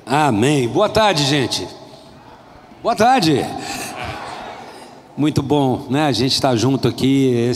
Amém. Boa tarde, gente. Boa tarde. Muito bom, né? A gente está junto aqui.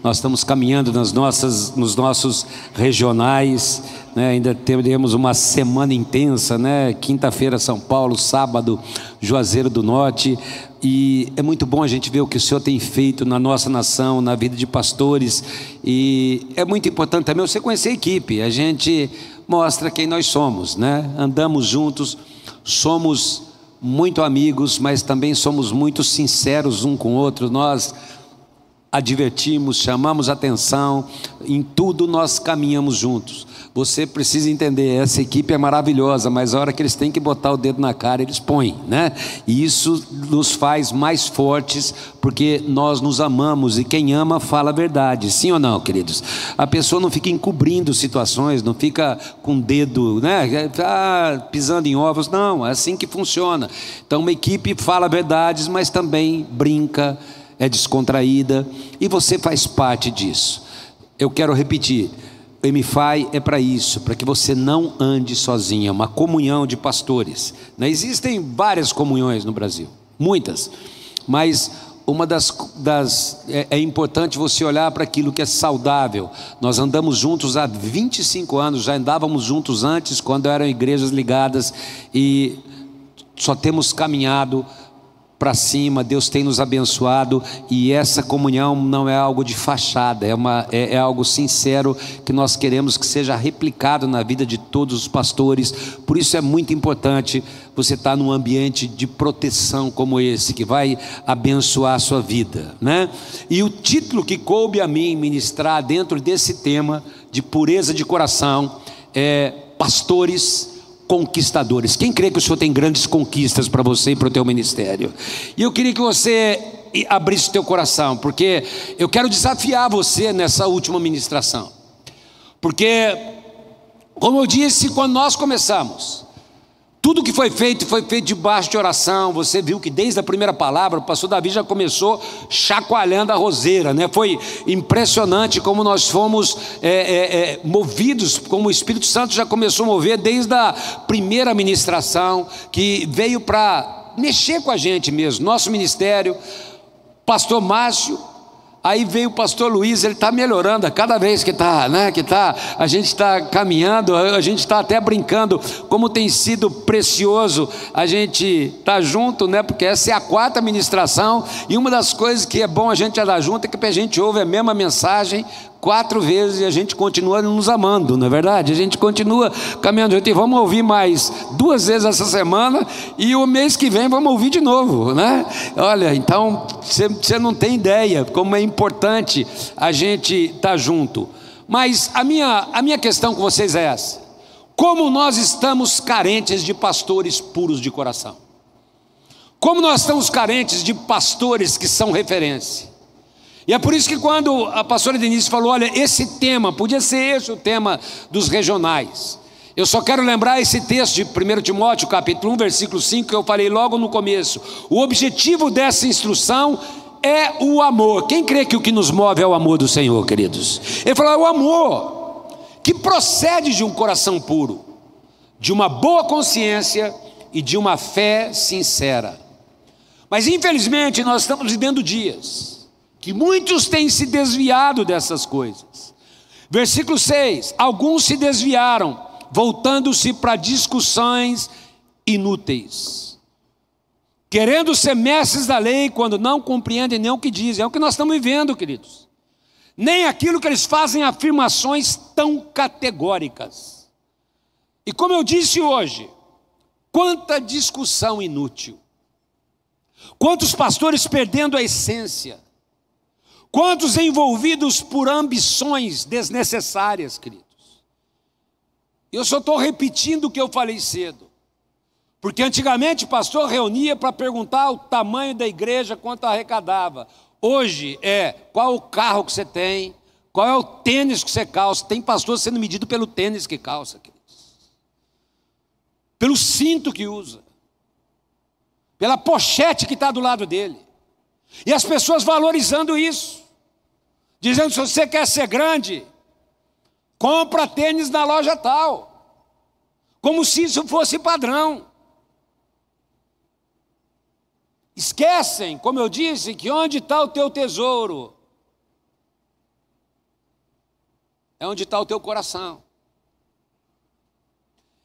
Nós estamos caminhando nos nossos regionais, né? Ainda teremos uma semana intensa, né? Quinta-feira São Paulo, sábado Juazeiro do Norte. E é muito bom a gente ver o que o Senhor tem feito na nossa nação, na vida de pastores. E é muito importante também você conhecer a equipe. A gente mostra quem nós somos, né? Andamos juntos, somos muito amigos, mas também somos muito sinceros um com o outro. Nós advertimos, chamamos atenção, em tudo nós caminhamos juntos. Você precisa entender, essa equipe é maravilhosa, mas a hora que eles têm que botar o dedo na cara, eles põem, né? E isso nos faz mais fortes, porque nós nos amamos, e quem ama fala a verdade, sim ou não, queridos? A pessoa não fica encobrindo situações, não fica com o dedo, né? Pisando em ovos, não, é assim que funciona. Então uma equipe fala verdades, mas também brinca, é descontraída, e você faz parte disso. Eu quero repetir, o MFI é para isso, para que você não ande sozinho, é uma comunhão de pastores, né? Existem várias comunhões no Brasil, muitas, mas uma é importante você olhar para aquilo que é saudável. Nós andamos juntos há 25 anos, já andávamos juntos antes, quando eram igrejas ligadas, e só temos caminhado para cima. Deus tem nos abençoado, e essa comunhão não é algo de fachada, é algo sincero, que nós queremos que seja replicado na vida de todos os pastores. Por isso é muito importante você estar num ambiente de proteção como esse, que vai abençoar a sua vida, né? E o título que coube a mim ministrar dentro desse tema de pureza de coração é Pastores Conquistadores. Quem crê que o Senhor tem grandes conquistas para você e para o teu ministério? E eu queria que você abrisse o teu coração, porque eu quero desafiar você nessa última ministração. Porque, como eu disse quando nós começamos, tudo que foi feito debaixo de oração. Você viu que desde a primeira palavra o pastor Davi já começou chacoalhando a roseira, né? Foi impressionante como nós fomos movidos, como o Espírito Santo já começou a mover desde a primeira ministração, que veio para mexer com a gente mesmo, nosso ministério. Pastor Márcio, aí veio o pastor Luiz, ele está melhorando a cada vez que a gente está caminhando, a gente está até brincando, como tem sido precioso a gente estar junto, né? Porque essa é a 4ª ministração, e uma das coisas que é bom a gente andar junto é que a gente ouve a mesma mensagem 4 vezes e a gente continua nos amando, não é verdade? A gente continua caminhando junto, e vamos ouvir mais 2 vezes essa semana, e o mês que vem vamos ouvir de novo, né? Olha, então você não tem ideia como é importante a gente estar junto. Mas a minha questão com vocês é essa: como nós estamos carentes de pastores puros de coração? Como nós estamos carentes de pastores que são referência? E é por isso que quando a pastora Denise falou, olha, esse tema, podia ser esse o tema dos regionais. Eu só quero lembrar esse texto de 1 Timóteo capítulo 1, versículo 5, que eu falei logo no começo. O objetivo dessa instrução é o amor. Quem crê que o que nos move é o amor do Senhor, queridos? Ele falou, é o amor que procede de um coração puro, de uma boa consciência e de uma fé sincera. Mas infelizmente nós estamos vivendo dias que muitos têm se desviado dessas coisas. Versículo 6, alguns se desviaram, voltando-se para discussões inúteis, querendo ser mestres da lei, quando não compreendem nem o que dizem. É o que nós estamos vivendo, queridos. Nem aquilo que eles fazem afirmações tão categóricas. E como eu disse hoje, quanta discussão inútil, quantos pastores perdendo a essência, quantos envolvidos por ambições desnecessárias, queridos. Eu só estou repetindo o que eu falei cedo, porque antigamente o pastor reunia para perguntar o tamanho da igreja, quanto arrecadava. Hoje qual o carro que você tem, qual é o tênis que você calça. Tem pastor sendo medido pelo tênis que calça, queridos, pelo cinto que usa, pela pochete que está do lado dele. E as pessoas valorizando isso, dizendo, se você quer ser grande, compra tênis na loja tal, como se isso fosse padrão. Esquecem, como eu disse, que onde está o teu tesouro é onde está o teu coração.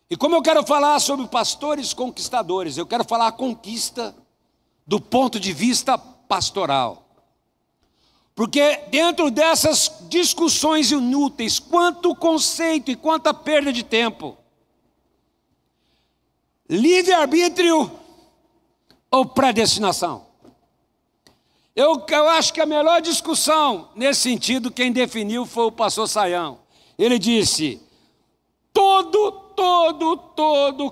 E como eu quero falar sobre pastores conquistadores, eu quero falar a conquista do ponto de vista pastoral. Porque dentro dessas discussões inúteis, quanto conceito e quanta perda de tempo. Livre-arbítrio ou predestinação? Eu acho que a melhor discussão nesse sentido, quem definiu foi o pastor Saião. Ele disse, todo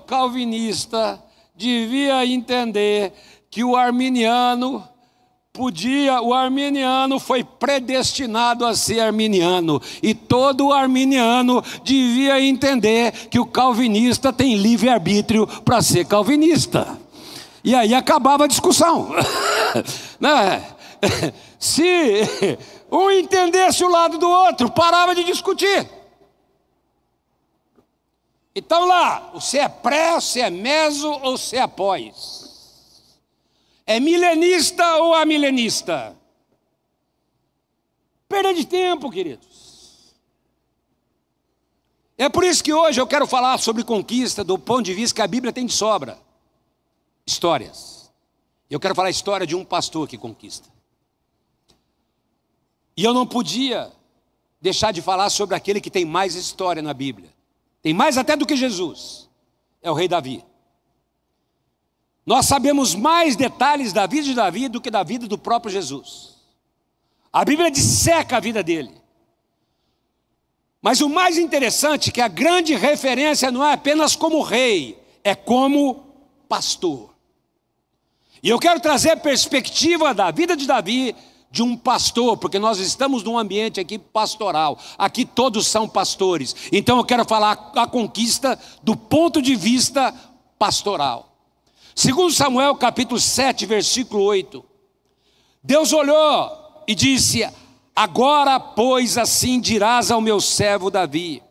calvinista devia entender que o arminiano foi predestinado a ser arminiano, e todo arminiano devia entender que o calvinista tem livre-arbítrio para ser calvinista. E aí acabava a discussão. Né? Se um entendesse o lado do outro, parava de discutir. Então lá, você é pré, você é meso ou você é pós? É milenista ou amilenista? Perda de tempo, queridos. É por isso que hoje eu quero falar sobre conquista do ponto de vista que a Bíblia tem de sobra. Histórias. Eu quero falar a história de um pastor que conquista. E eu não podia deixar de falar sobre aquele que tem mais história na Bíblia. Tem mais até do que Jesus. É o rei Davi. Nós sabemos mais detalhes da vida de Davi do que da vida do próprio Jesus. A Bíblia disseca a vida dele. Mas o mais interessante é que a grande referência não é apenas como rei, é como pastor. E eu quero trazer a perspectiva da vida de Davi de um pastor, porque nós estamos num ambiente aqui pastoral. Aqui todos são pastores. Então eu quero falar a conquista do ponto de vista pastoral. Segundo Samuel capítulo 7, versículo 8. Deus olhou e disse, agora, pois, assim dirás ao meu servo Davi,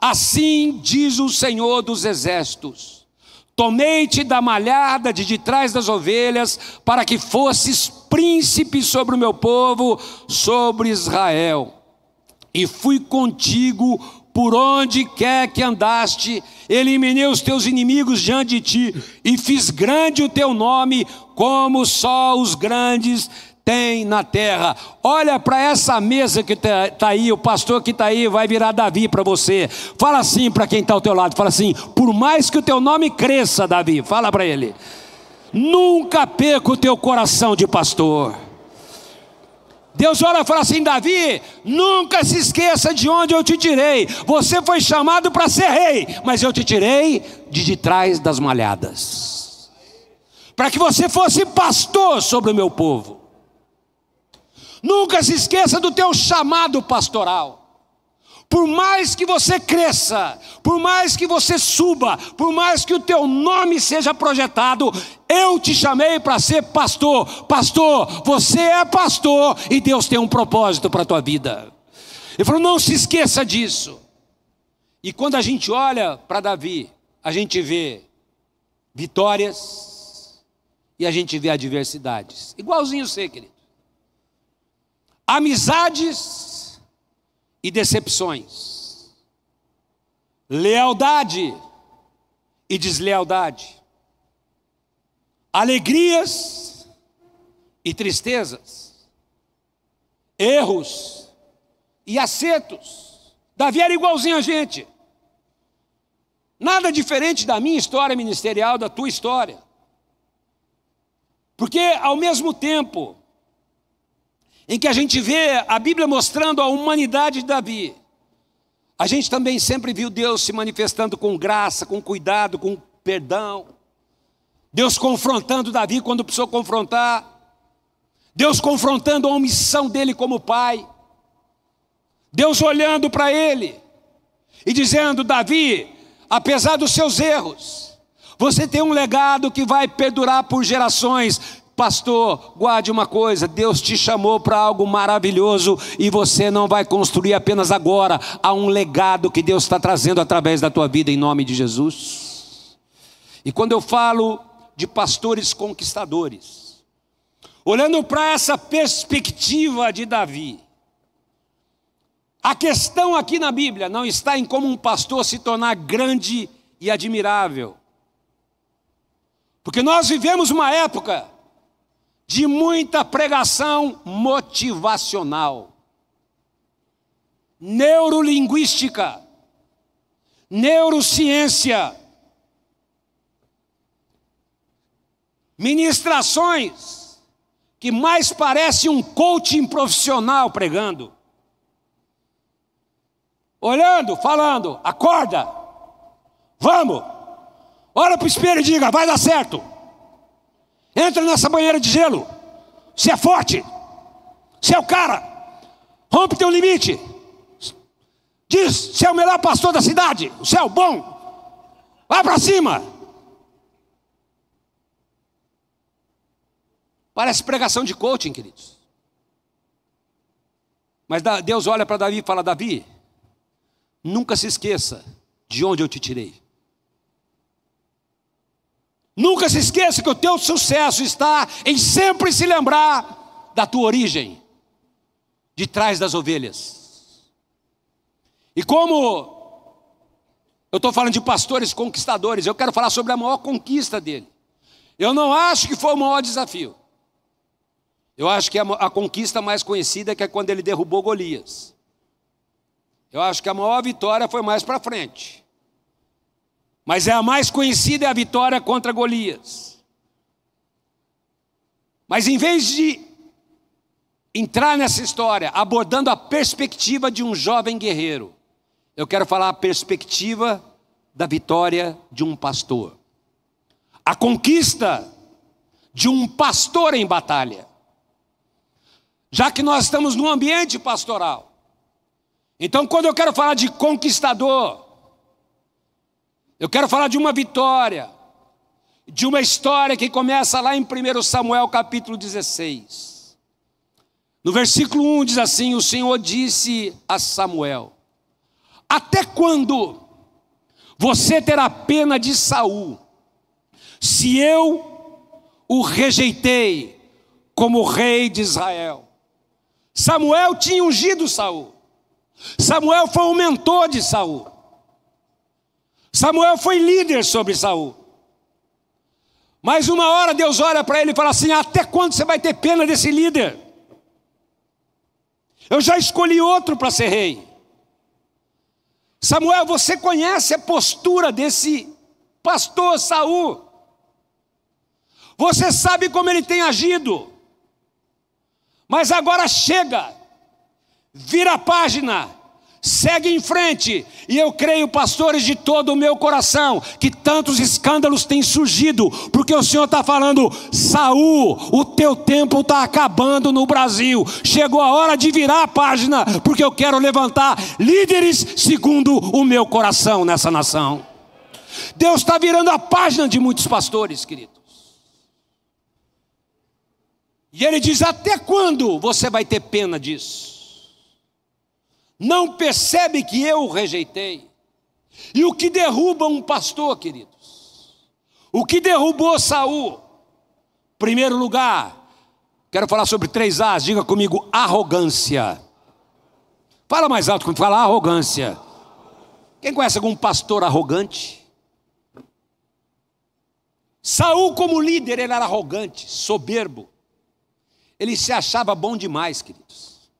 assim diz o Senhor dos exércitos, tomei-te da malhada de trás das ovelhas, para que fosses príncipe sobre o meu povo, sobre Israel. E fui contigo por onde quer que andaste, eliminei os teus inimigos diante de ti, e fiz grande o teu nome, como só os grandes têm na terra. Olha para essa mesa que está aí, o pastor que está aí vai virar Davi para você. Fala assim para quem está ao teu lado, fala assim, por mais que o teu nome cresça, Davi, fala para ele, nunca perca o teu coração de pastor. Deus olha e fala assim, Davi, nunca se esqueça de onde eu te tirei. Você foi chamado para ser rei, mas eu te tirei de trás das malhadas, para que você fosse pastor sobre o meu povo. Nunca se esqueça do teu chamado pastoral. Por mais que você cresça, por mais que você suba, por mais que o teu nome seja projetado, eu te chamei para ser pastor. Pastor, você é pastor e Deus tem um propósito para a tua vida. Ele falou, não se esqueça disso. E quando a gente olha para Davi, a gente vê vitórias e a gente vê adversidades. Igualzinho você, querido. Amizades e decepções, lealdade e deslealdade, alegrias e tristezas, erros e acertos. Davi era igualzinho a gente, nada diferente da minha história ministerial, da tua história, porque ao mesmo tempo em que a gente vê a Bíblia mostrando a humanidade de Davi, a gente também sempre viu Deus se manifestando com graça, com cuidado, com perdão. Deus confrontando Davi quando precisou confrontar. Deus confrontando a omissão dele como pai. Deus olhando para ele e dizendo, Davi, apesar dos seus erros, você tem um legado que vai perdurar por gerações. pastor, guarde uma coisa: Deus te chamou para algo maravilhoso e você não vai construir apenas agora. Há um legado que Deus está trazendo através da tua vida, em nome de Jesus. E quando eu falo de pastores conquistadores, olhando para essa perspectiva de Davi, a questão aqui na Bíblia não está em como um pastor se tornar grande e admirável, porque nós vivemos uma época de muita pregação motivacional, neurolinguística, neurociência, ministrações que mais parece um coaching profissional pregando. Olhando, falando: acorda, vamos, olha para o espelho e diga: vai dar certo. Entra nessa banheira de gelo, você é forte, você é o cara, rompe teu limite, diz: você é o melhor pastor da cidade, você é o bom, vai para cima. Parece pregação de coaching, queridos. Mas Deus olha para Davi e fala: Davi, nunca se esqueça de onde eu te tirei. Nunca se esqueça que o teu sucesso está em sempre se lembrar da tua origem, de trás das ovelhas. E como eu estou falando de pastores conquistadores, eu quero falar sobre a maior conquista dele. Eu não acho que foi o maior desafio. Eu acho que a conquista mais conhecida é quando ele derrubou Golias. Eu acho que a maior vitória foi mais para frente. Mas a mais conhecida é a vitória contra Golias. Mas em vez de entrar nessa história abordando a perspectiva de um jovem guerreiro, eu quero falar a perspectiva da vitória de um pastor. A conquista de um pastor em batalha. Já que nós estamos num ambiente pastoral. Então, quando eu quero falar de conquistador, eu quero falar de uma vitória, de uma história que começa lá em 1 Samuel capítulo 16. No versículo 1 diz assim: o Senhor disse a Samuel: até quando você terá pena de Saul, se eu o rejeitei como rei de Israel? Samuel tinha ungido Saul. Samuel foi o mentor de Saul. Samuel foi líder sobre Saul. Mas uma hora Deus olha para ele e fala assim: até quando você vai ter pena desse líder? Eu já escolhi outro para ser rei. Samuel, você conhece a postura desse pastor Saul. Você sabe como ele tem agido. Mas agora chega, vira a página, segue em frente. E eu creio, pastores, de todo o meu coração, que tantos escândalos têm surgido, porque o Senhor está falando: Saul, o teu tempo está acabando no Brasil. Chegou a hora de virar a página, porque eu quero levantar líderes segundo o meu coração nessa nação. Deus está virando a página de muitos pastores, queridos. E ele diz: até quando você vai ter pena disso? Não percebe que eu o rejeitei? E o que derruba um pastor, queridos? O que derrubou Saul? Primeiro lugar, quero falar sobre 3 A's, diga comigo: arrogância. Fala mais alto quando fala arrogância. Quem conhece algum pastor arrogante? Saul, como líder, ele era arrogante, soberbo. Ele se achava bom demais, queridos.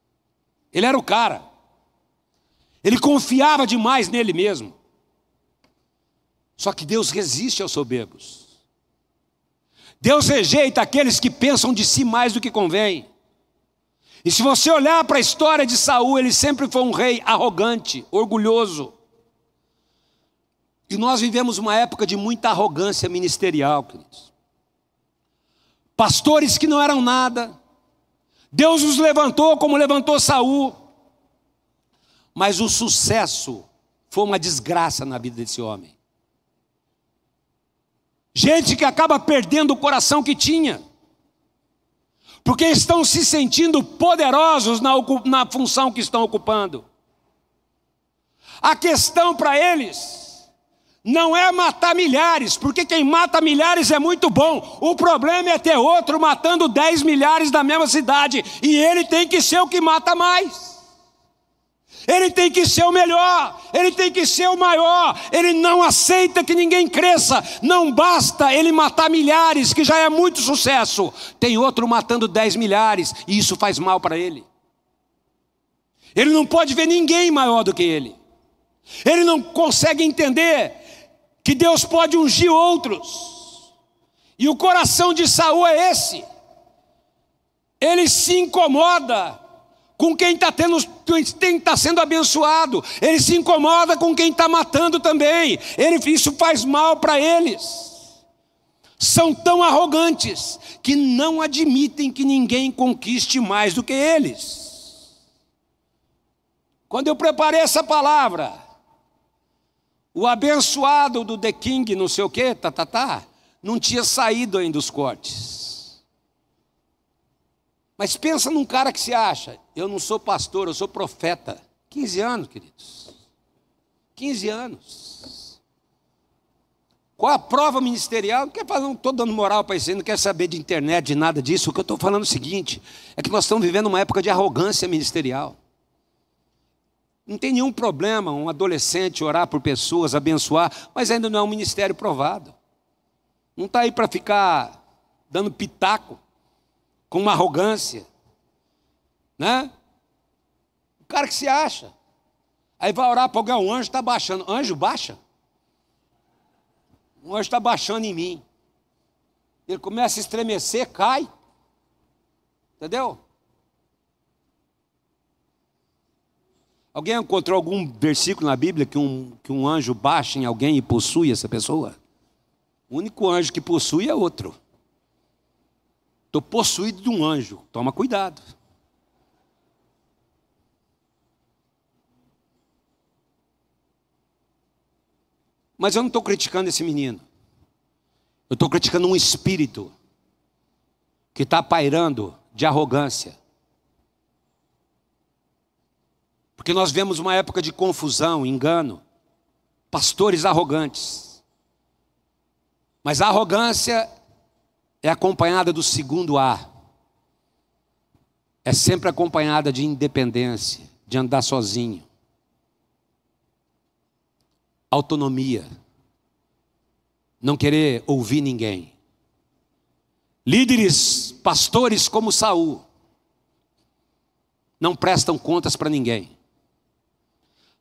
Ele era o cara. Ele confiava demais nele mesmo. Só que Deus resiste aos soberbos. Deus rejeita aqueles que pensam de si mais do que convém. E se você olhar para a história de Saul, ele sempre foi um rei arrogante, orgulhoso. E nós vivemos uma época de muita arrogância ministerial, queridos. Pastores que não eram nada. Deus os levantou como levantou Saul. Mas o sucesso foi uma desgraça na vida desse homem. Gente que acaba perdendo o coração que tinha. porque estão se sentindo poderosos na função que estão ocupando. A questão para eles não é matar milhares, porque quem mata milhares é muito bom. O problema é ter outro matando 10 milhares da mesma cidade, e ele tem que ser o que mata mais. Ele tem que ser o melhor, ele tem que ser o maior. Ele não aceita que ninguém cresça. Não basta ele matar milhares, que já é muito sucesso. Tem outro matando 10 milhares, e isso faz mal para ele. Ele não pode ver ninguém maior do que ele. Ele não consegue entender que Deus pode ungir outros. E o coração de Saul é esse. Ele se incomoda com quem está sendo abençoado. Ele se incomoda com quem está matando também. Isso faz mal para eles. São tão arrogantes que não admitem que ninguém conquiste mais do que eles. Quando eu preparei essa palavra, o abençoado do The King, não sei o quê, não tinha saído ainda os cortes. Mas pensa num cara que se acha, eu não sou pastor, eu sou profeta. 15 anos, queridos. 15 anos. Qual a prova ministerial? Não estou dando moral para isso, não quer saber de internet, de nada disso. O que eu estou falando é o seguinte, é que nós estamos vivendo uma época de arrogância ministerial. Não tem nenhum problema um adolescente orar por pessoas, abençoar, mas ainda não é um ministério provado. Não está aí para ficar dando pitaco, com uma arrogância, né? O cara que se acha, aí vai orar para alguém, um anjo está baixando. Anjo baixa? Um anjo está baixando em mim. Ele começa a estremecer, cai. Entendeu? Alguém encontrou algum versículo na Bíblia que um anjo baixa em alguém e possui essa pessoa? O único anjo que possui é outro. Estou possuído de um anjo, toma cuidado. Mas eu não estou criticando esse menino. Eu estou criticando um espírito que está pairando de arrogância. Porque nós vemos uma época de confusão, engano, pastores arrogantes. Mas a arrogância é acompanhada do segundo A. É sempre acompanhada de independência, de andar sozinho. Autonomia. Não querer ouvir ninguém. Líderes, pastores como Saul, não prestam contas para ninguém.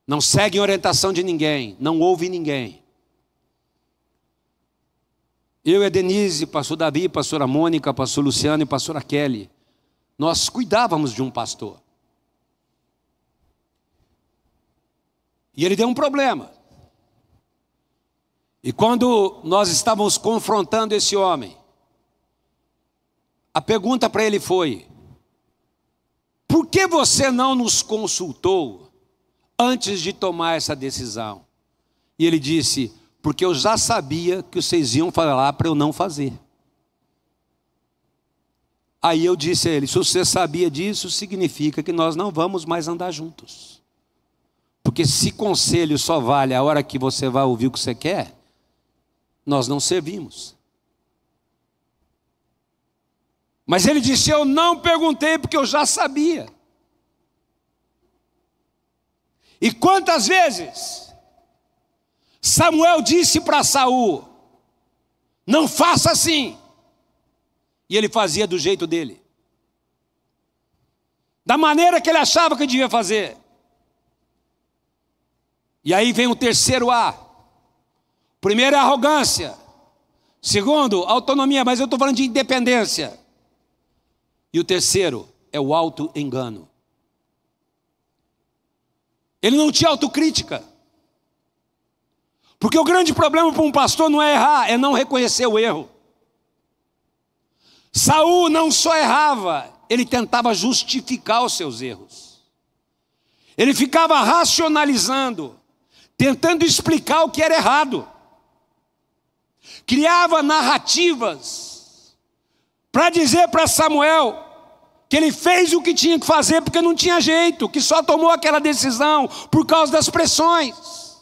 Não seguem orientação de ninguém, não ouvem ninguém. Eu e a Denise, pastor Davi, pastora Mônica, pastor Luciano e pastora Kelly, nós cuidávamos de um pastor. E ele deu um problema. E quando nós estávamos confrontando esse homem, a pergunta para ele foi: por que você não nos consultou antes de tomar essa decisão? E ele disse: porque eu já sabia que vocês iam falar para eu não fazer. Aí eu disse a ele: se você sabia disso, significa que nós não vamos mais andar juntos. Porque se conselho só vale a hora que você vai ouvir o que você quer, nós não servimos. Mas ele disse: eu não perguntei porque eu já sabia. E quantas vezes Samuel disse para Saul: não faça assim. E ele fazia do jeito dele, da maneira que ele achava que devia fazer. E aí vem o terceiro A. Primeiro é arrogância. Segundo, autonomia, mas eu estou falando de independência. E o terceiro é o auto-engano. Ele não tinha autocrítica. Porque o grande problema para um pastor não é errar, é não reconhecer o erro. Saul não só errava, ele tentava justificar os seus erros. Ele ficava racionalizando, tentando explicar o que era errado. Criava narrativas para dizer para Samuel que ele fez o que tinha que fazer porque não tinha jeito, que só tomou aquela decisão por causa das pressões.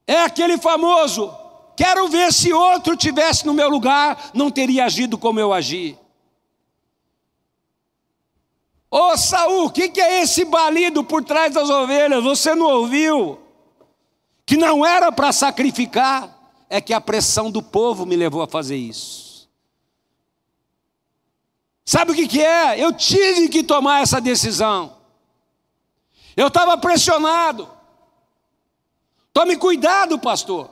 É aquele famoso: quero ver se outro tivesse no meu lugar, não teria agido como eu agi. Ô Saul, o que é esse balido por trás das ovelhas? Você não ouviu? Que não era para sacrificar. É que a pressão do povo me levou a fazer isso. Sabe o que é? Eu tive que tomar essa decisão. Eu estava pressionado. Tome cuidado, pastor,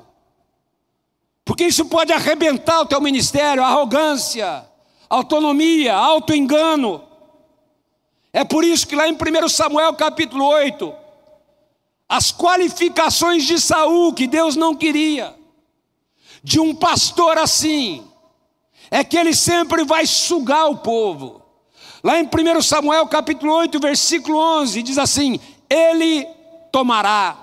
porque isso pode arrebentar o teu ministério. Arrogância, autonomia, auto-engano. É por isso que lá em 1 Samuel capítulo 8, as qualificações de Saul, que Deus não queria, de um pastor assim, é que ele sempre vai sugar o povo. Lá em 1 Samuel capítulo 8, versículo 11, diz assim: ele tomará.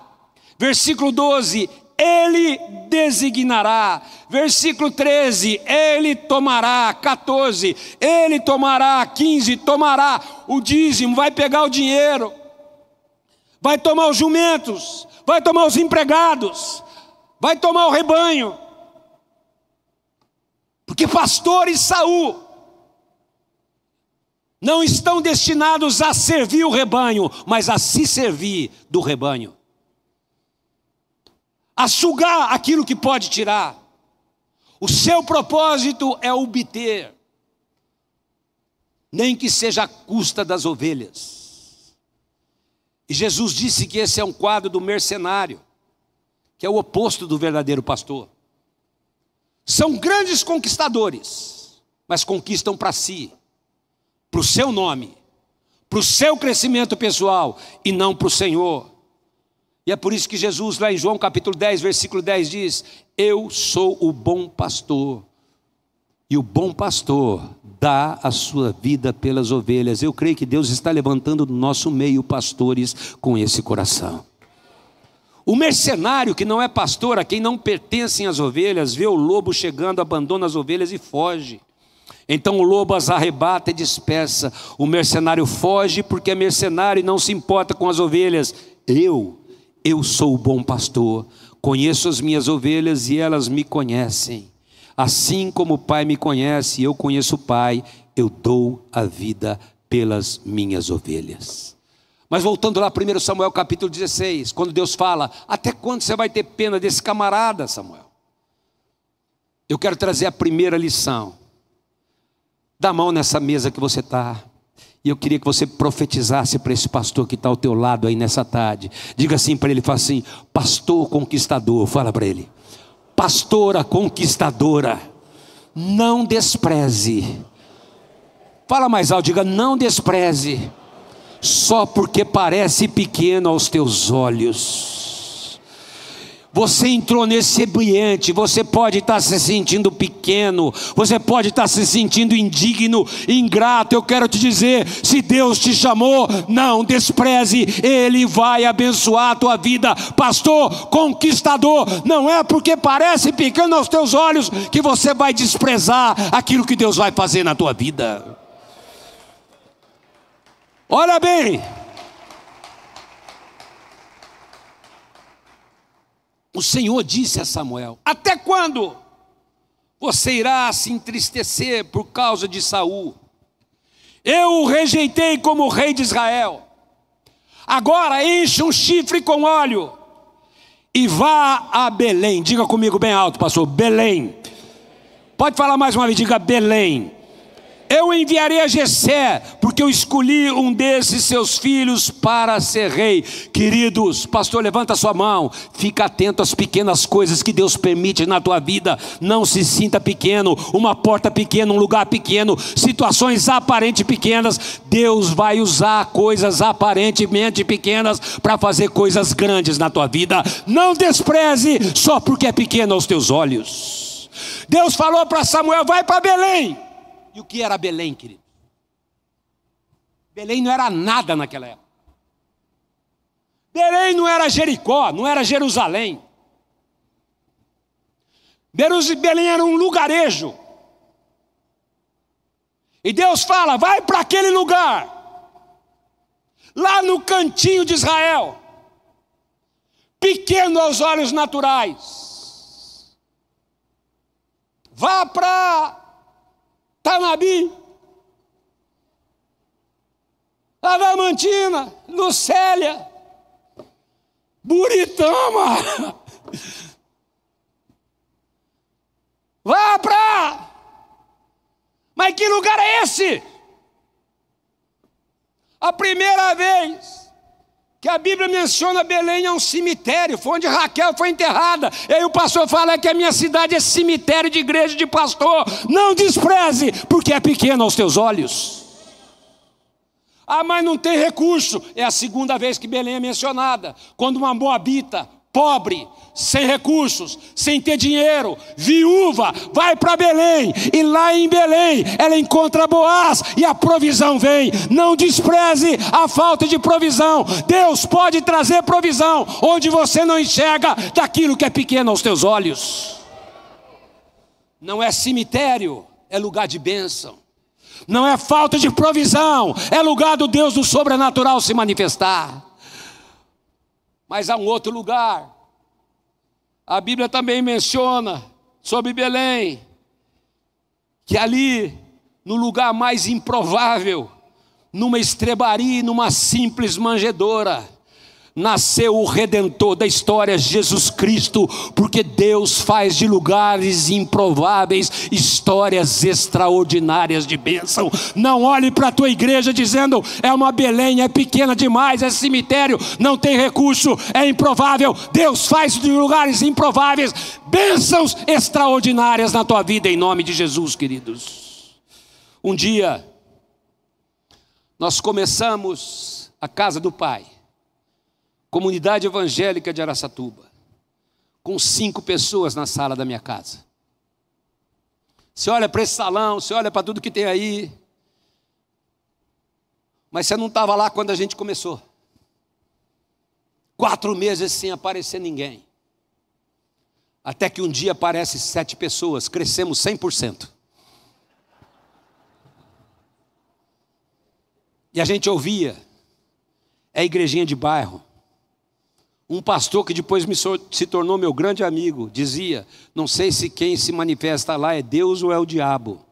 Versículo 12, ele designará. Versículo 13, ele tomará. 14, ele tomará. 15, tomará o dízimo, vai pegar o dinheiro, vai tomar os jumentos, vai tomar os empregados, vai tomar o rebanho. Porque pastor e Saul não estão destinados a servir o rebanho, mas a se servir do rebanho. A sugar aquilo que pode tirar. O seu propósito é obter, nem que seja à custa das ovelhas. E Jesus disse que esse é um quadro do mercenário, que é o oposto do verdadeiro pastor. São grandes conquistadores, mas conquistam para si, para o seu nome, para o seu crescimento pessoal e não para o Senhor. E é por isso que Jesus, lá em João capítulo 10, versículo 10 diz: eu sou o bom pastor, e o bom pastor dá a sua vida pelas ovelhas. Eu creio que Deus está levantando no nosso meio pastores com esse coração. O mercenário que não é pastor, a quem não pertencem as ovelhas, vê o lobo chegando, abandona as ovelhas e foge. Então o lobo as arrebata e dispersa. O mercenário foge porque é mercenário e não se importa com as ovelhas. Eu sou o bom pastor, conheço as minhas ovelhas e elas me conhecem. Assim como o Pai me conhece e eu conheço o Pai, eu dou a vida pelas minhas ovelhas. Mas voltando lá, 1 Samuel capítulo 16, quando Deus fala: até quando você vai ter pena desse camarada, Samuel? Eu quero trazer a primeira lição. Dá a mão nessa mesa que você está. E eu queria que você profetizasse para esse pastor que está ao teu lado aí nessa tarde. Diga assim para ele, fala assim: pastor conquistador, fala para ele. Pastora conquistadora, não despreze. Fala mais alto, diga: não despreze, só porque parece pequeno aos teus olhos. Você entrou nesse ambiente, você pode estar se sentindo pequeno, você pode estar se sentindo indigno, ingrato. Eu quero te dizer, se Deus te chamou, não despreze, Ele vai abençoar a tua vida. Pastor, conquistador, não é porque parece pequeno aos teus olhos que você vai desprezar aquilo que Deus vai fazer na tua vida. Olha bem, o Senhor disse a Samuel: até quando você irá se entristecer por causa de Saul? Eu o rejeitei como rei de Israel. Agora enche um chifre com óleo e vá a Belém. Diga comigo bem alto, pastor: Belém. Pode falar mais uma vez, diga Belém. Eu enviarei a Jessé, porque eu escolhi um desses seus filhos para ser rei. Queridos, pastor, levanta a sua mão. Fica atento às pequenas coisas que Deus permite na tua vida. Não se sinta pequeno. Uma porta pequena, um lugar pequeno, situações aparentemente pequenas. Deus vai usar coisas aparentemente pequenas para fazer coisas grandes na tua vida. Não despreze só porque é pequeno aos teus olhos. Deus falou para Samuel: vai para Belém. E o que era Belém, querido? Belém não era nada naquela época. Belém não era Jericó, não era Jerusalém. Belém era um lugarejo. E Deus fala: vai para aquele lugar, lá no cantinho de Israel, pequeno aos olhos naturais. Vá para Tanabi, Adamantina, Lucélia, Buritama. Vá para... Mas que lugar é esse? A primeira vez que a Bíblia menciona Belém é um cemitério, foi onde Raquel foi enterrada. E aí o pastor fala que a minha cidade é cemitério de igreja de pastor. Não despreze, porque é pequeno aos teus olhos. Ah, mas não tem recurso. É a segunda vez que Belém é mencionada. Quando uma moabita, pobre, sem recursos, sem ter dinheiro, viúva, vai para Belém, e lá em Belém ela encontra Boaz e a provisão vem. Não despreze a falta de provisão. Deus pode trazer provisão onde você não enxerga daquilo que é pequeno aos teus olhos. Não é cemitério, é lugar de bênção. Não é falta de provisão, é lugar do Deus do sobrenatural se manifestar. Mas há um outro lugar. A Bíblia também menciona sobre Belém, que ali, no lugar mais improvável, numa estrebaria, numa simples manjedoura, nasceu o Redentor da história, Jesus Cristo, porque Deus faz de lugares improváveis histórias extraordinárias de bênção. Não olhe para a tua igreja dizendo: é uma Belém, é pequena demais, é cemitério, não tem recurso, é improvável. Deus faz de lugares improváveis bênçãos extraordinárias na tua vida, em nome de Jesus, queridos. Um dia nós começamos a Casa do Pai, Comunidade Evangélica de Araçatuba, com 5 pessoas na sala da minha casa. Você olha para esse salão, você olha para tudo que tem aí, mas você não estava lá quando a gente começou. 4 meses sem aparecer ninguém. Até que um dia aparece 7 pessoas, crescemos 100%. E a gente ouvia, é a igrejinha de bairro. Um pastor que depois se tornou meu grande amigo, dizia: não sei se quem se manifesta lá é Deus ou é o diabo.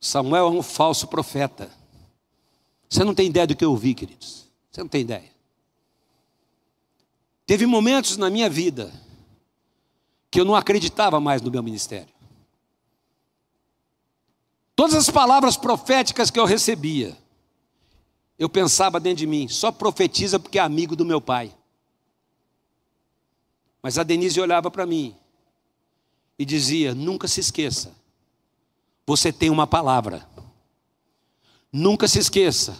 Samuel é um falso profeta. Você não tem ideia do que eu ouvi, queridos. Você não tem ideia. Teve momentos na minha vida que eu não acreditava mais no meu ministério. Todas as palavras proféticas que eu recebia, eu pensava dentro de mim: só profetiza porque é amigo do meu pai. Mas a Denise olhava para mim e dizia: nunca se esqueça, você tem uma palavra. Nunca se esqueça,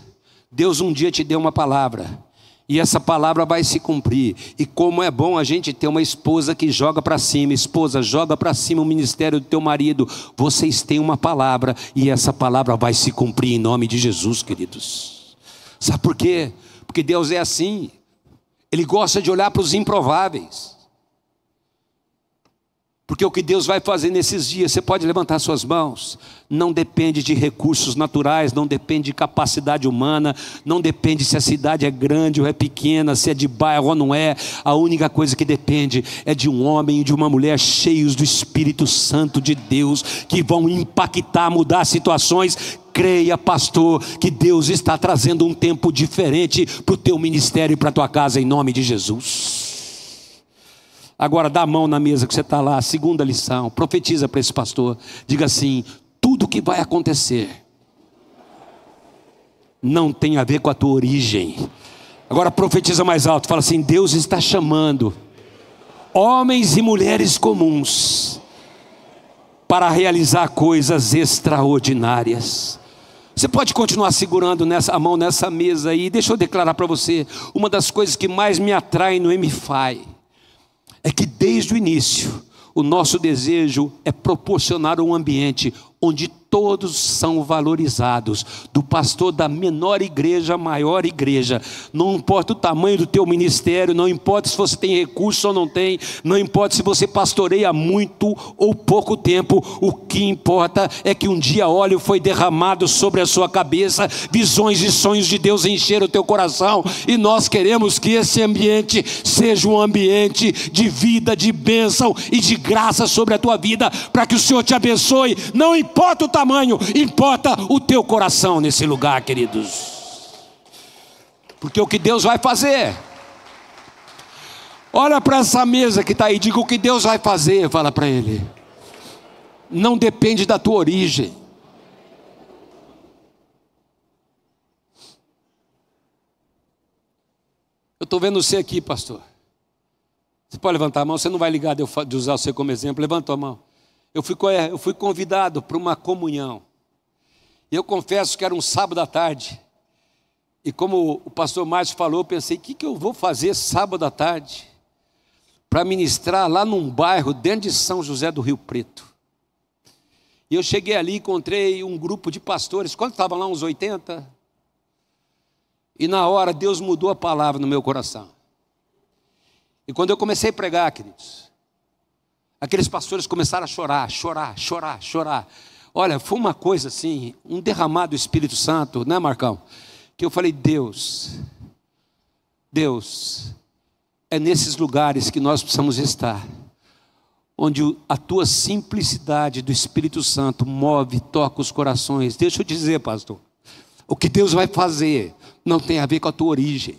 Deus um dia te deu uma palavra, e essa palavra vai se cumprir. E como é bom a gente ter uma esposa que joga para cima. Esposa, joga para cima o ministério do teu marido. Vocês têm uma palavra, e essa palavra vai se cumprir em nome de Jesus, queridos. Sabe por quê? Porque Deus é assim. Ele gosta de olhar para os improváveis. Porque o que Deus vai fazer nesses dias, você pode levantar suas mãos, não depende de recursos naturais, não depende de capacidade humana, não depende se a cidade é grande ou é pequena, se é de bairro ou não é. A única coisa que depende é de um homem e de uma mulher cheios do Espírito Santo de Deus, que vão impactar, mudar situações. Creia, pastor, que Deus está trazendo um tempo diferente para o teu ministério e para a tua casa, em nome de Jesus. Agora dá a mão na mesa que você está lá. Segunda lição, profetiza para esse pastor. Diga assim: tudo que vai acontecer não tem a ver com a tua origem. Agora profetiza mais alto, fala assim: Deus está chamando homens e mulheres comuns para realizar coisas extraordinárias. Você pode continuar segurando a mão nessa mesa aí. Deixa eu declarar para você, uma das coisas que mais me atrai no MFI é que desde o início, o nosso desejo é proporcionar um ambiente onde todos são valorizados, do pastor da menor igreja à maior igreja. Não importa o tamanho do teu ministério, não importa se você tem recurso ou não tem, não importa se você pastoreia muito ou pouco tempo, o que importa é que um dia óleo foi derramado sobre a sua cabeça, visões e sonhos de Deus encheram o teu coração, e nós queremos que esse ambiente seja um ambiente de vida, de bênção e de graça sobre a tua vida, para que o Senhor te abençoe. Não importa o tamanho, importa o teu coração nesse lugar, queridos. Porque o que Deus vai fazer, olha para essa mesa que está aí, diga: o que Deus vai fazer, fala para ele, não depende da tua origem. Eu estou vendo você aqui, pastor. Você pode levantar a mão, você não vai ligar de usar você como exemplo. Levanta a mão. Eu fui convidado para uma comunhão. E eu confesso que era um sábado à tarde. E como o pastor Márcio falou, eu pensei: o que eu vou fazer sábado à tarde para ministrar lá num bairro dentro de São José do Rio Preto? E eu cheguei ali e encontrei um grupo de pastores. Quantos estavam lá? Uns 80? E na hora Deus mudou a palavra no meu coração. E quando eu comecei a pregar, queridos, aqueles pastores começaram a chorar. Olha, foi uma coisa assim, um derramado do Espírito Santo, né, Marcão? Que eu falei: Deus, é nesses lugares que nós precisamos estar, onde a tua simplicidade do Espírito Santo move, toca os corações. Deixa eu dizer, pastor, o que Deus vai fazer não tem a ver com a tua origem,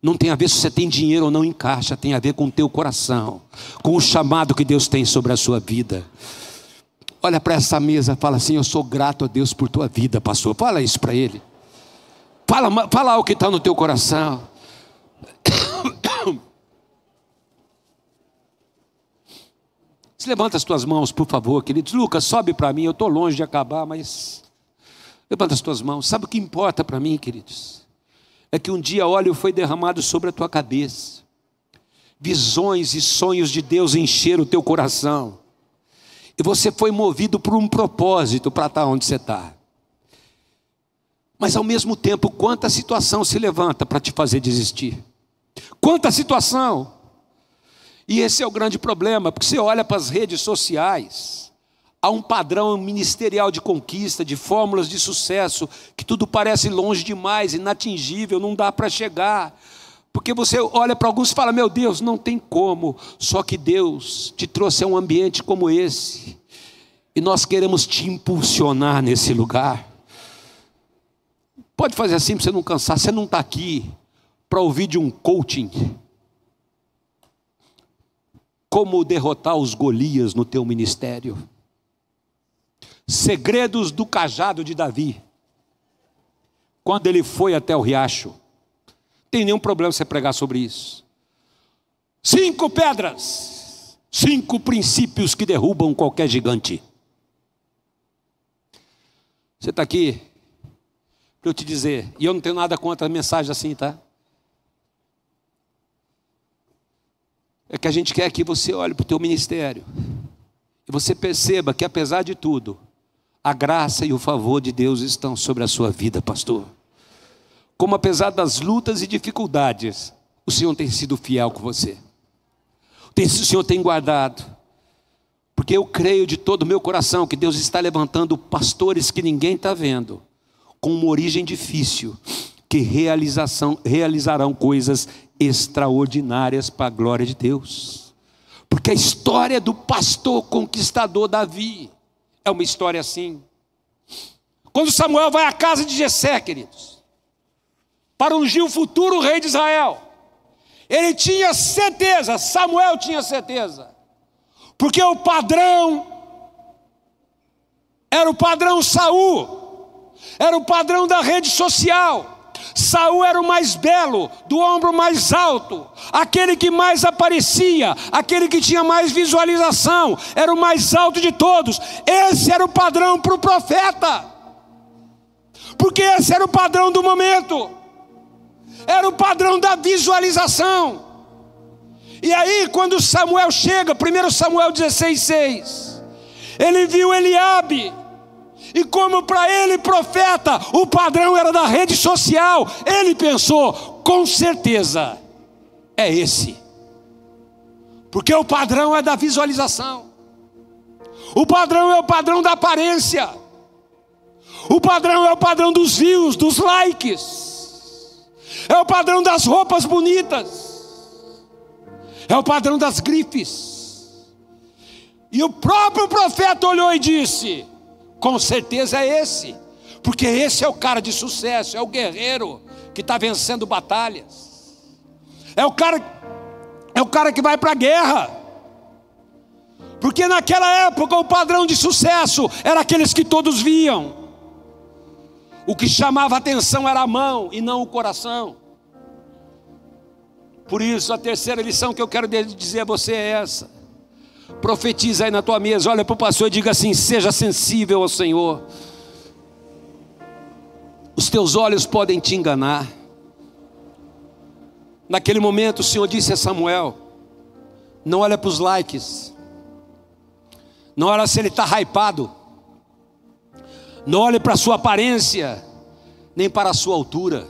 não tem a ver se você tem dinheiro ou não em caixa, tem a ver com o teu coração, com o chamado que Deus tem sobre a sua vida. Olha para essa mesa, fala assim: eu sou grato a Deus por tua vida, pastor. Fala isso para ele. Fala o que está no teu coração. Se levanta as tuas mãos, por favor, queridos. Lucas, sobe para mim, eu estou longe de acabar, mas levanta as tuas mãos. Sabe o que importa para mim, queridos? É que um dia óleo foi derramado sobre a tua cabeça. Visões e sonhos de Deus encheram o teu coração. E você foi movido por um propósito para estar onde você está. Mas ao mesmo tempo, quanta situação se levanta para te fazer desistir. Quanta situação. E esse é o grande problema, porque você olha para as redes sociais, há um padrão ministerial de conquista, de fórmulas de sucesso, que tudo parece longe demais, inatingível, não dá para chegar. Porque você olha para alguns e fala: meu Deus, não tem como. Só que Deus te trouxe a um ambiente como esse, e nós queremos te impulsionar nesse lugar. Pode fazer assim para você não cansar. Você não está aqui para ouvir de um coaching como derrotar os Golias no teu ministério. Segredos do cajado de Davi, quando ele foi até o riacho. Não tem nenhum problema você pregar sobre isso. 5 pedras, 5 princípios que derrubam qualquer gigante. Você está aqui para eu te dizer, e eu não tenho nada contra a mensagem assim, tá? É que a gente quer que você olhe para o teu ministério e você perceba que, apesar de tudo, a graça e o favor de Deus estão sobre a sua vida, pastor. Como apesar das lutas e dificuldades, o Senhor tem sido fiel com você. O Senhor tem guardado. Porque eu creio de todo o meu coração que Deus está levantando pastores que ninguém está vendo, com uma origem difícil, que realizarão coisas extraordinárias para a glória de Deus. Porque a história do pastor conquistador Davi é uma história assim. Quando Samuel vai à casa de Jessé, queridos, para ungir o futuro rei de Israel, ele tinha certeza, Samuel tinha certeza, porque o padrão era o padrão Saul, era o padrão da rede social. Saul era o mais belo, do ombro mais alto, aquele que mais aparecia, aquele que tinha mais visualização, era o mais alto de todos. Esse era o padrão para o profeta, porque esse era o padrão do momento, era o padrão da visualização. E aí quando Samuel chega, 1 Samuel 16:6, ele viu Eliabe, E como para ele, profeta, o padrão era da rede social, ele pensou, com certeza, é esse. Porque o padrão é da visualização. O padrão é o padrão da aparência. O padrão é o padrão dos views, dos likes. É o padrão das roupas bonitas. É o padrão das grifes. E o próprio profeta olhou e disse, com certeza é esse. Porque esse é o cara de sucesso, é o guerreiro que está vencendo batalhas. É o cara que vai para a guerra. Porque naquela época o padrão de sucesso era aqueles que todos viam. O que chamava a atenção era a mão e não o coração. Por isso a terceira lição que eu quero dizer a você é essa. Profetiza aí na tua mesa, olha para o pastor e diga assim, seja sensível ao Senhor. Os teus olhos podem te enganar. Naquele momento o Senhor disse a Samuel, não olha para os likes. Não olha se ele está hypado. Não olhe para a sua aparência, nem para a sua altura.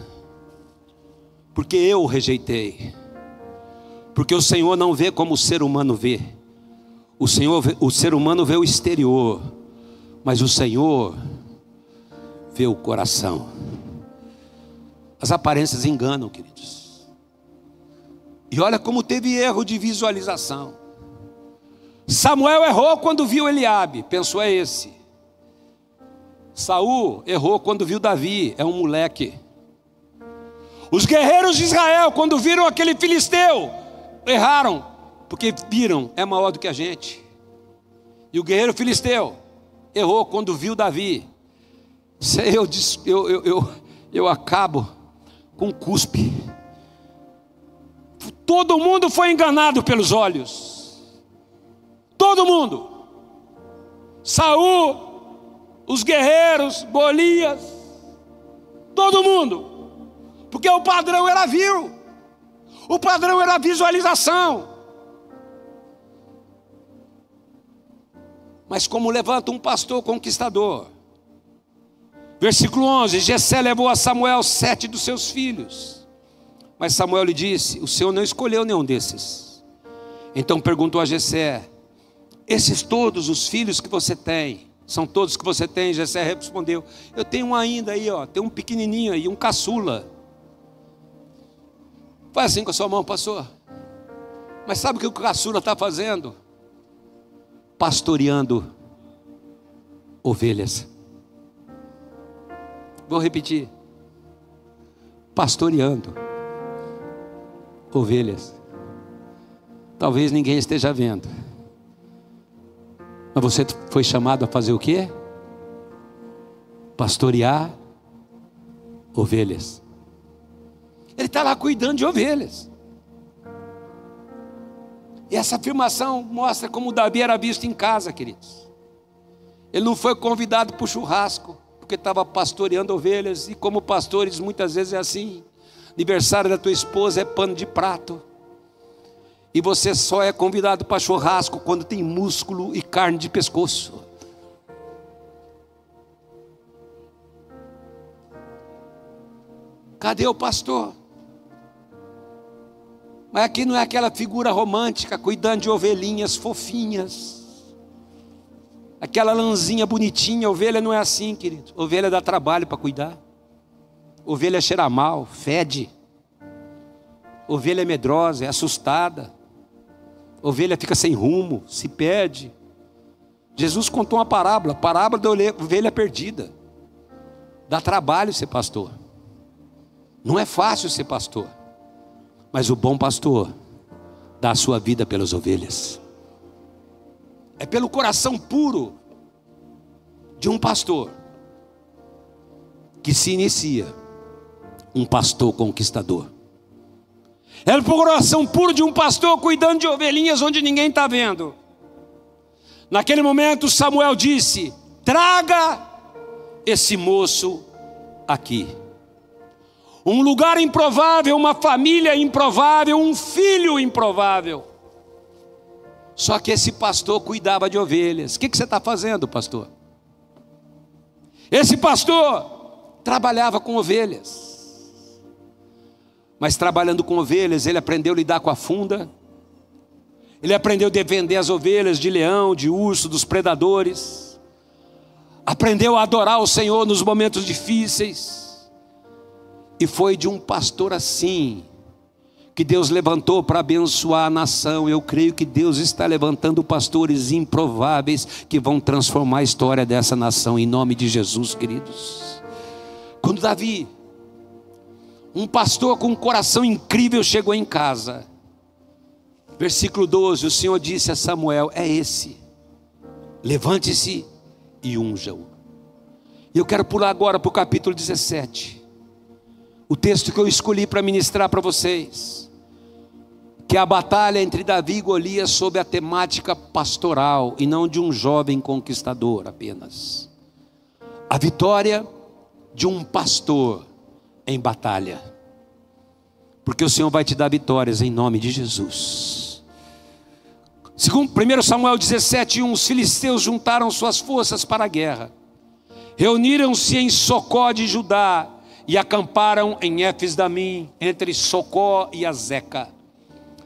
Porque eu o rejeitei. Porque o Senhor não vê como o ser humano vê. O ser humano vê o exterior, mas o Senhor vê o coração. As aparências enganam, queridos. E olha como teve erro de visualização. Samuel errou quando viu Eliabe, pensou é esse. Saul errou quando viu Davi, é um moleque. Os guerreiros de Israel, quando viram aquele filisteu, erraram, porque viram, é maior do que a gente. E o guerreiro filisteu errou quando viu Davi. Eu acabo com cuspe. Todo mundo foi enganado pelos olhos. Todo mundo. Saul, os guerreiros, Golias, todo mundo. Porque o padrão era view. O padrão era visualização. Mas como levanta um pastor conquistador. Versículo 11, Jessé levou a Samuel 7 dos seus filhos. Mas Samuel lhe disse, o Senhor não escolheu nenhum desses. Então perguntou a Jessé, esses todos os filhos que você tem, são todos que você tem? Jessé respondeu, eu tenho um ainda aí, ó, tem um pequenininho aí, um caçula. Faz assim com a sua mão, pastor. Mas sabe o que o caçula está fazendo? Pastoreando ovelhas. Vou repetir. Pastoreando ovelhas. Talvez ninguém esteja vendo. Mas você foi chamado a fazer o quê? Pastorear ovelhas. Ele está lá cuidando de ovelhas. E essa afirmação mostra como Davi era visto em casa, queridos. Ele não foi convidado para o churrasco, porque estava pastoreando ovelhas. E como pastores muitas vezes é assim. Aniversário da tua esposa é pano de prato. E você só é convidado para churrasco quando tem músculo e carne de pescoço. Cadê o pastor? Mas aqui não é aquela figura romântica cuidando de ovelhinhas fofinhas. Aquela lãzinha bonitinha. Ovelha não é assim, querido. Ovelha dá trabalho para cuidar. Ovelha cheira mal, fede. Ovelha é medrosa, é assustada. Ovelha fica sem rumo, se perde. Jesus contou uma parábola, parábola da ovelha perdida. Dá trabalho ser pastor. Não é fácil ser pastor. Mas o bom pastor dá a sua vida pelas ovelhas. É pelo coração puro de um pastor que se inicia um pastor conquistador. É pelo coração puro de um pastor cuidando de ovelhinhas onde ninguém está vendo. Naquele momento Samuel disse, traga esse moço aqui. Um lugar improvável, uma família improvável, um filho improvável. Só que esse pastor cuidava de ovelhas. O que você está fazendo, pastor? Esse pastor trabalhava com ovelhas, mas trabalhando com ovelhas, ele aprendeu a lidar com a funda, ele aprendeu a defender as ovelhas de leão, de urso, dos predadores, aprendeu a adorar o Senhor nos momentos difíceis, e foi de um pastor assim que Deus levantou para abençoar a nação. Eu creio que Deus está levantando pastores improváveis que vão transformar a história dessa nação, em nome de Jesus, queridos. Quando Davi, um pastor com um coração incrível, chegou em casa, versículo 12, o Senhor disse a Samuel: é esse, levante-se e unja-o. E eu quero pular agora para o capítulo 17, o texto que eu escolhi para ministrar para vocês, que é a batalha entre Davi e Golias sob a temática pastoral, e não de um jovem conquistador apenas. A vitória de um pastor em batalha, porque o Senhor vai te dar vitórias em nome de Jesus. Segundo 1 Samuel 17:1, os filisteus juntaram suas forças para a guerra, reuniram-se em Socó de Judá e acamparam em Éfes-Damim, entre Socó e Azeca.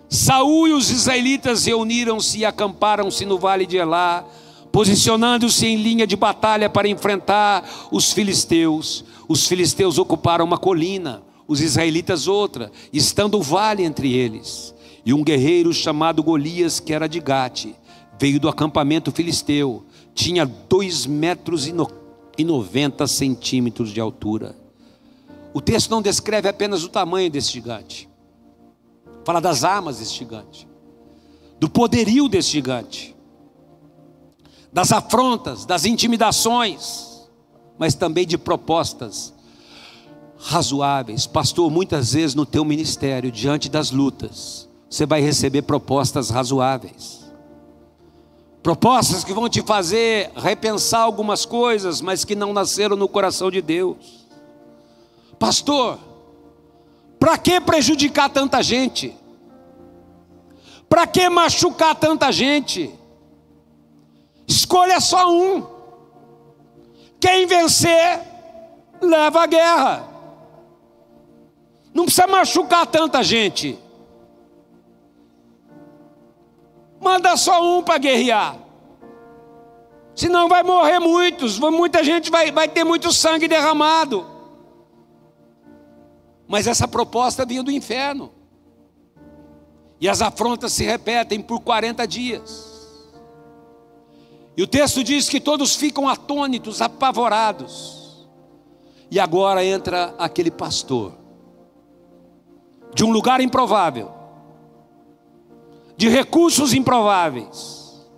Saul e os israelitas reuniram-se e acamparam-se no vale de Elá, posicionando-se em linha de batalha para enfrentar os filisteus. Os filisteus ocuparam uma colina, os israelitas outra, estando o vale entre eles. E um guerreiro chamado Golias, que era de Gate, veio do acampamento filisteu, tinha 2,90 metros de altura. O texto não descreve apenas o tamanho desse gigante, fala das armas desse gigante, do poderio desse gigante, das afrontas, das intimidações, mas também de propostas razoáveis. Pastor, muitas vezes no teu ministério, diante das lutas, você vai receber propostas razoáveis, propostas que vão te fazer repensar algumas coisas, mas que não nasceram no coração de Deus. Pastor, para que prejudicar tanta gente? Para que machucar tanta gente? Escolha só um. Quem vencer, leva a guerra. Não precisa machucar tanta gente. Manda só um para guerrear. Senão vai morrer muitos. Muita gente vai ter muito sangue derramado. Mas essa proposta vinha do inferno. E as afrontas se repetem por 40 dias. E o texto diz que todos ficam atônitos, apavorados. E agora entra aquele pastor, de um lugar improvável, de recursos improváveis.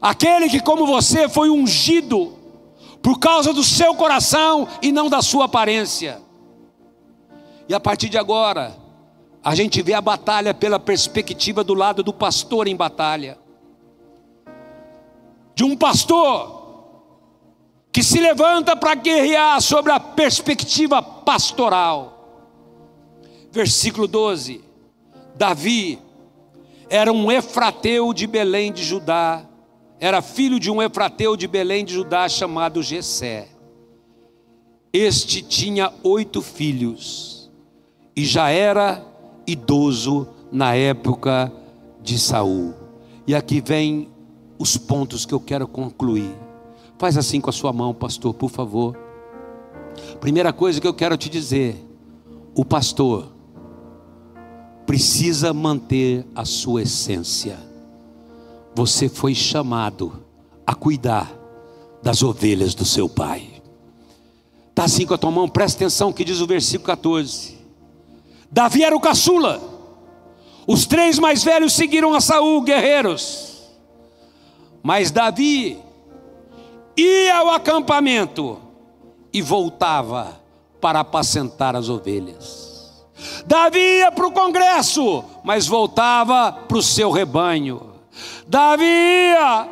Aquele que, como você, foi ungido por causa do seu coração e não da sua aparência. E a partir de agora, a gente vê a batalha pela perspectiva do lado do pastor em batalha. De um pastor que se levanta para guerrear sobre a perspectiva pastoral. Versículo 12. Davi era um efrateu de Belém de Judá. Era filho de um efrateu de Belém de Judá chamado Jessé. Este tinha 8 filhos e já era idoso na época de Saul. E aqui vem os pontos que eu quero concluir. Faz assim com a sua mão, pastor, por favor. Primeira coisa que eu quero te dizer: o pastor precisa manter a sua essência. Você foi chamado a cuidar das ovelhas do seu pai. Está assim com a tua mão, presta atenção que diz o versículo 14. Davi era o caçula. Os 3 mais velhos seguiram a Saul, guerreiros. Mas Davi ia ao acampamento e voltava para apacentar as ovelhas. Davi ia para o congresso, mas voltava para o seu rebanho. Davi ia,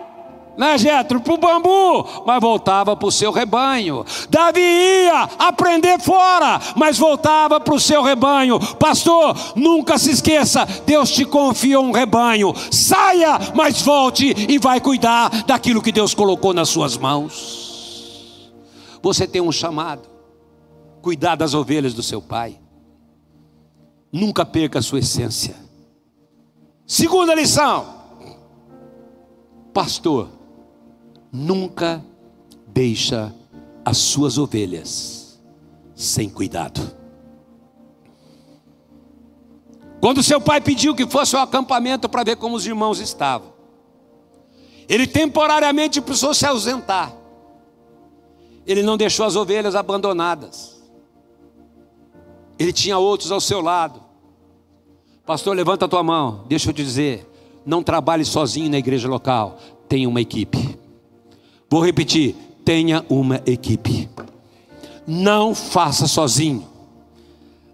Jetro, para o bambu, mas voltava para o seu rebanho. Davi ia aprender fora, mas voltava para o seu rebanho. Pastor, nunca se esqueça, Deus te confiou um rebanho. Saia, mas volte e vai cuidar daquilo que Deus colocou nas suas mãos. Você tem um chamado: cuidar das ovelhas do seu pai. Nunca perca a sua essência. Segunda lição: pastor nunca deixa as suas ovelhas sem cuidado. Quando seu pai pediu que fosse ao acampamento para ver como os irmãos estavam, ele temporariamente precisou se ausentar. Ele não deixou as ovelhas abandonadas. Ele tinha outros ao seu lado. Pastor, levanta a tua mão. Deixa eu te dizer, não trabalhe sozinho na igreja local. Tenha uma equipe. Vou repetir, tenha uma equipe. Não faça sozinho.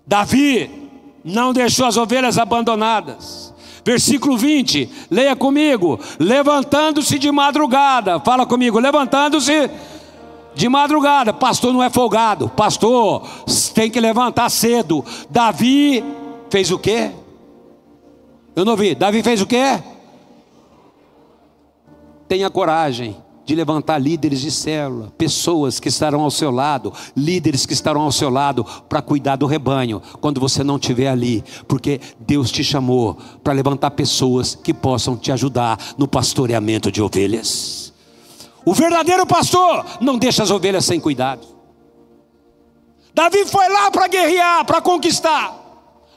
Davi não deixou as ovelhas abandonadas. Versículo 20, leia comigo. Levantando-se de madrugada. Fala comigo, levantando-se de madrugada. Pastor não é folgado. Pastor tem que levantar cedo. Davi fez o quê? Eu não ouvi. Davi fez o quê? Tenha coragem de levantar líderes de célula, pessoas que estarão ao seu lado, líderes que estarão ao seu lado para cuidar do rebanho quando você não estiver ali, porque Deus te chamou para levantar pessoas que possam te ajudar no pastoreamento de ovelhas. O verdadeiro pastor não deixa as ovelhas sem cuidado. Davi foi lá para guerrear, para conquistar,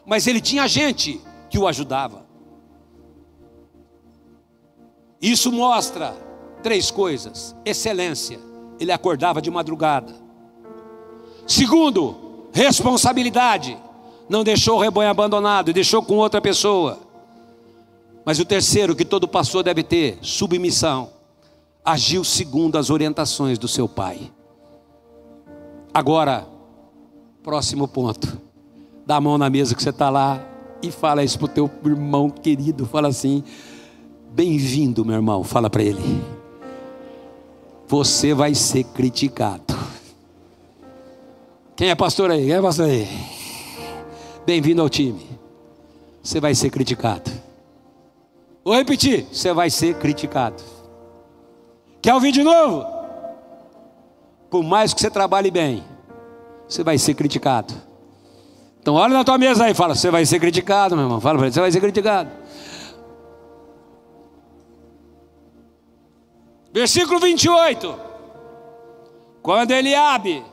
mas ele tinha gente que o ajudava. Isso mostra três coisas: excelência, ele acordava de madrugada. Segundo, responsabilidade, não deixou o rebanho abandonado, deixou com outra pessoa. Mas o terceiro que todo pastor deve ter: submissão, agiu segundo as orientações do seu pai. Agora, próximo ponto, dá a mão na mesa que você está lá e fala isso para o teu irmão querido. Fala assim: bem-vindo, meu irmão. Fala para ele: você vai ser criticado. Quem é pastor aí? Quem é pastor aí? Bem-vindo ao time. Você vai ser criticado. Vou repetir: você vai ser criticado. Quer ouvir de novo? Por mais que você trabalhe bem, você vai ser criticado. Então olha na tua mesa aí e fala: você vai ser criticado, meu irmão. Fala para ele: você vai ser criticado. Versículo 28. Quando Eliabe,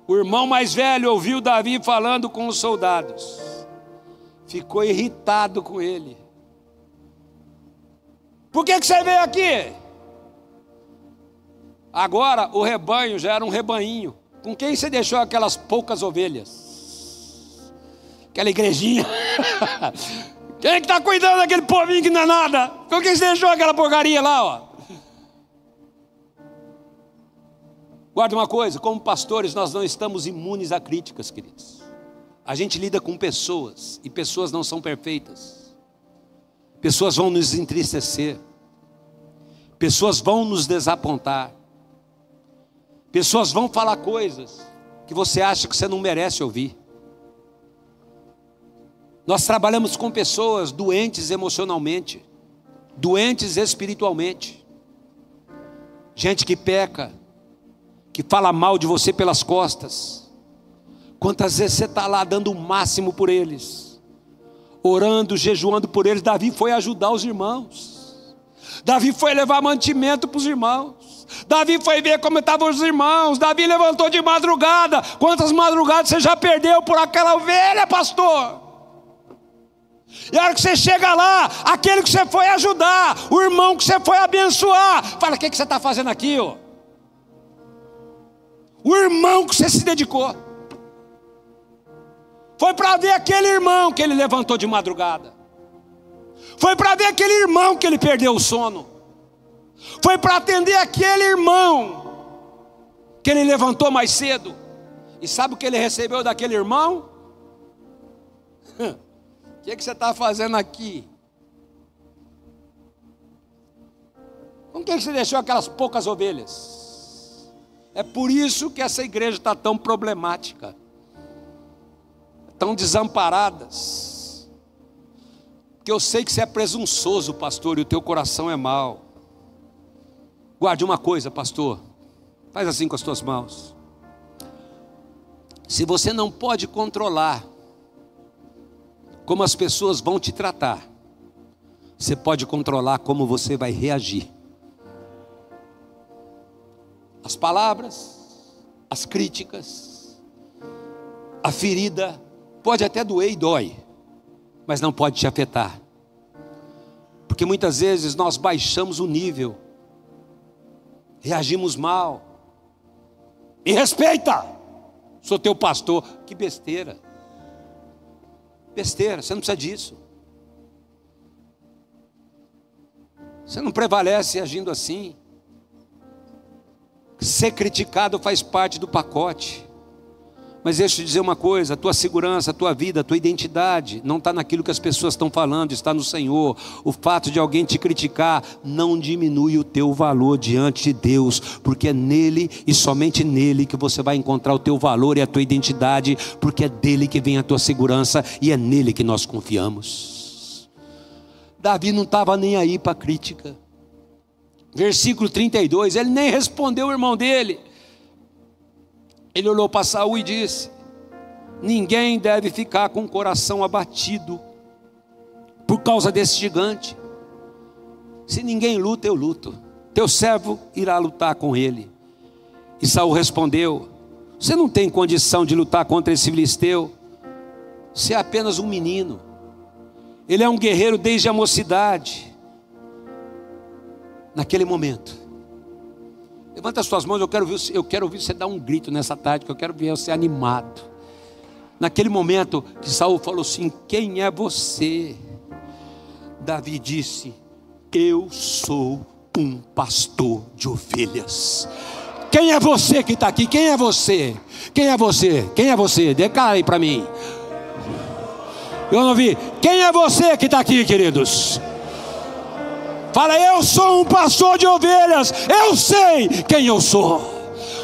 o irmão mais velho, ouviu Davi falando com os soldados, ficou irritado com ele. Por que você veio aqui? Agora o rebanho já era um rebanhinho. Com quem você deixou aquelas poucas ovelhas? Aquela igrejinha. Quem é que está cuidando daquele povinho que não é nada? Com quem você deixou aquela porcaria lá, ó? Guarda uma coisa: como pastores nós não estamos imunes a críticas, queridos. A gente lida com pessoas, e pessoas não são perfeitas. Pessoas vão nos entristecer, pessoas vão nos desapontar, pessoas vão falar coisas que você acha que você não merece ouvir. Nós trabalhamos com pessoas doentes emocionalmente, doentes espiritualmente, gente que peca, que fala mal de você pelas costas. Quantas vezes você está lá dando o máximo por eles, orando, jejuando por eles. Davi foi ajudar os irmãos. Davi foi levar mantimento para os irmãos. Davi foi ver como estavam os irmãos. Davi levantou de madrugada. Quantas madrugadas você já perdeu por aquela ovelha, pastor? E a hora que você chega lá, aquele que você foi ajudar, o irmão que você foi abençoar, fala: o que você está fazendo aqui, ó? O irmão que você se dedicou foi para ver aquele irmão que ele levantou de madrugada, foi para ver aquele irmão que ele perdeu o sono, foi para atender aquele irmão que ele levantou mais cedo. E sabe o que ele recebeu daquele irmão? O que você está fazendo aqui? Com quem você deixou aquelas poucas ovelhas? É por isso que essa igreja está tão problemática, tão desamparadas. Porque eu sei que você é presunçoso, pastor, e o teu coração é mau. Guarde uma coisa, pastor, faz assim com as tuas mãos. Se você não pode controlar como as pessoas vão te tratar, você pode controlar como você vai reagir. As palavras, as críticas, a ferida, pode até doer e dói, mas não pode te afetar. Porque muitas vezes nós baixamos o nível, reagimos mal. Me respeita, sou teu pastor. Que besteira. Besteira, você não precisa disso. Você não prevalece agindo assim. Ser criticado faz parte do pacote. Mas deixa eu te dizer uma coisa: a tua segurança, a tua vida, a tua identidade não está naquilo que as pessoas estão falando, está no Senhor. O fato de alguém te criticar não diminui o teu valor diante de Deus, porque é nele e somente nele que você vai encontrar o teu valor e a tua identidade, porque é dele que vem a tua segurança e é nele que nós confiamos. Davi não estava nem aí para a crítica. Versículo 32, ele nem respondeu o irmão dele. Ele olhou para Saul e disse: ninguém deve ficar com o coração abatido por causa desse gigante. Se ninguém luta, eu luto. Teu servo irá lutar com ele. E Saul respondeu: você não tem condição de lutar contra esse filisteu. Você é apenas um menino. Ele é um guerreiro desde a mocidade. Naquele momento, levanta as suas mãos, eu quero ouvir você dar um grito nessa tarde, que eu quero ver você animado. Naquele momento que Saul falou assim: quem é você? Davi disse: eu sou um pastor de ovelhas. Quem é você que está aqui? Quem é você? Quem é você? Quem é você? Declara aí para mim. Eu não vi. Quem é você que está aqui, queridos? Fala: eu sou um pastor de ovelhas, eu sei quem eu sou.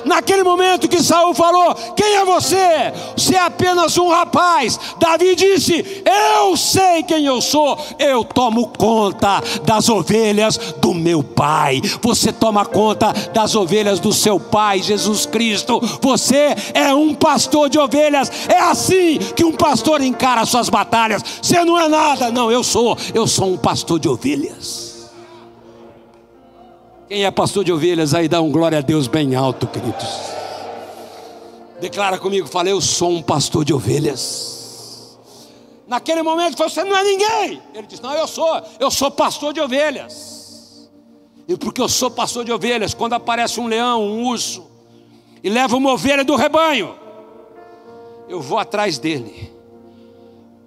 Naquele momento que Saul falou: quem é você? Você é apenas um rapaz. Davi disse: eu sei quem eu sou. Eu tomo conta das ovelhas do meu pai. Você toma conta das ovelhas do seu pai, Jesus Cristo. Você é um pastor de ovelhas. É assim que um pastor encara as suas batalhas. Você não é nada. Não, eu sou um pastor de ovelhas. Quem é pastor de ovelhas aí, dá um glória a Deus bem alto, queridos. Declara comigo, fala: eu sou um pastor de ovelhas. Naquele momento, você não é ninguém. Ele disse: não, eu sou pastor de ovelhas. E porque eu sou pastor de ovelhas, quando aparece um leão, um urso, e leva uma ovelha do rebanho, eu vou atrás dele,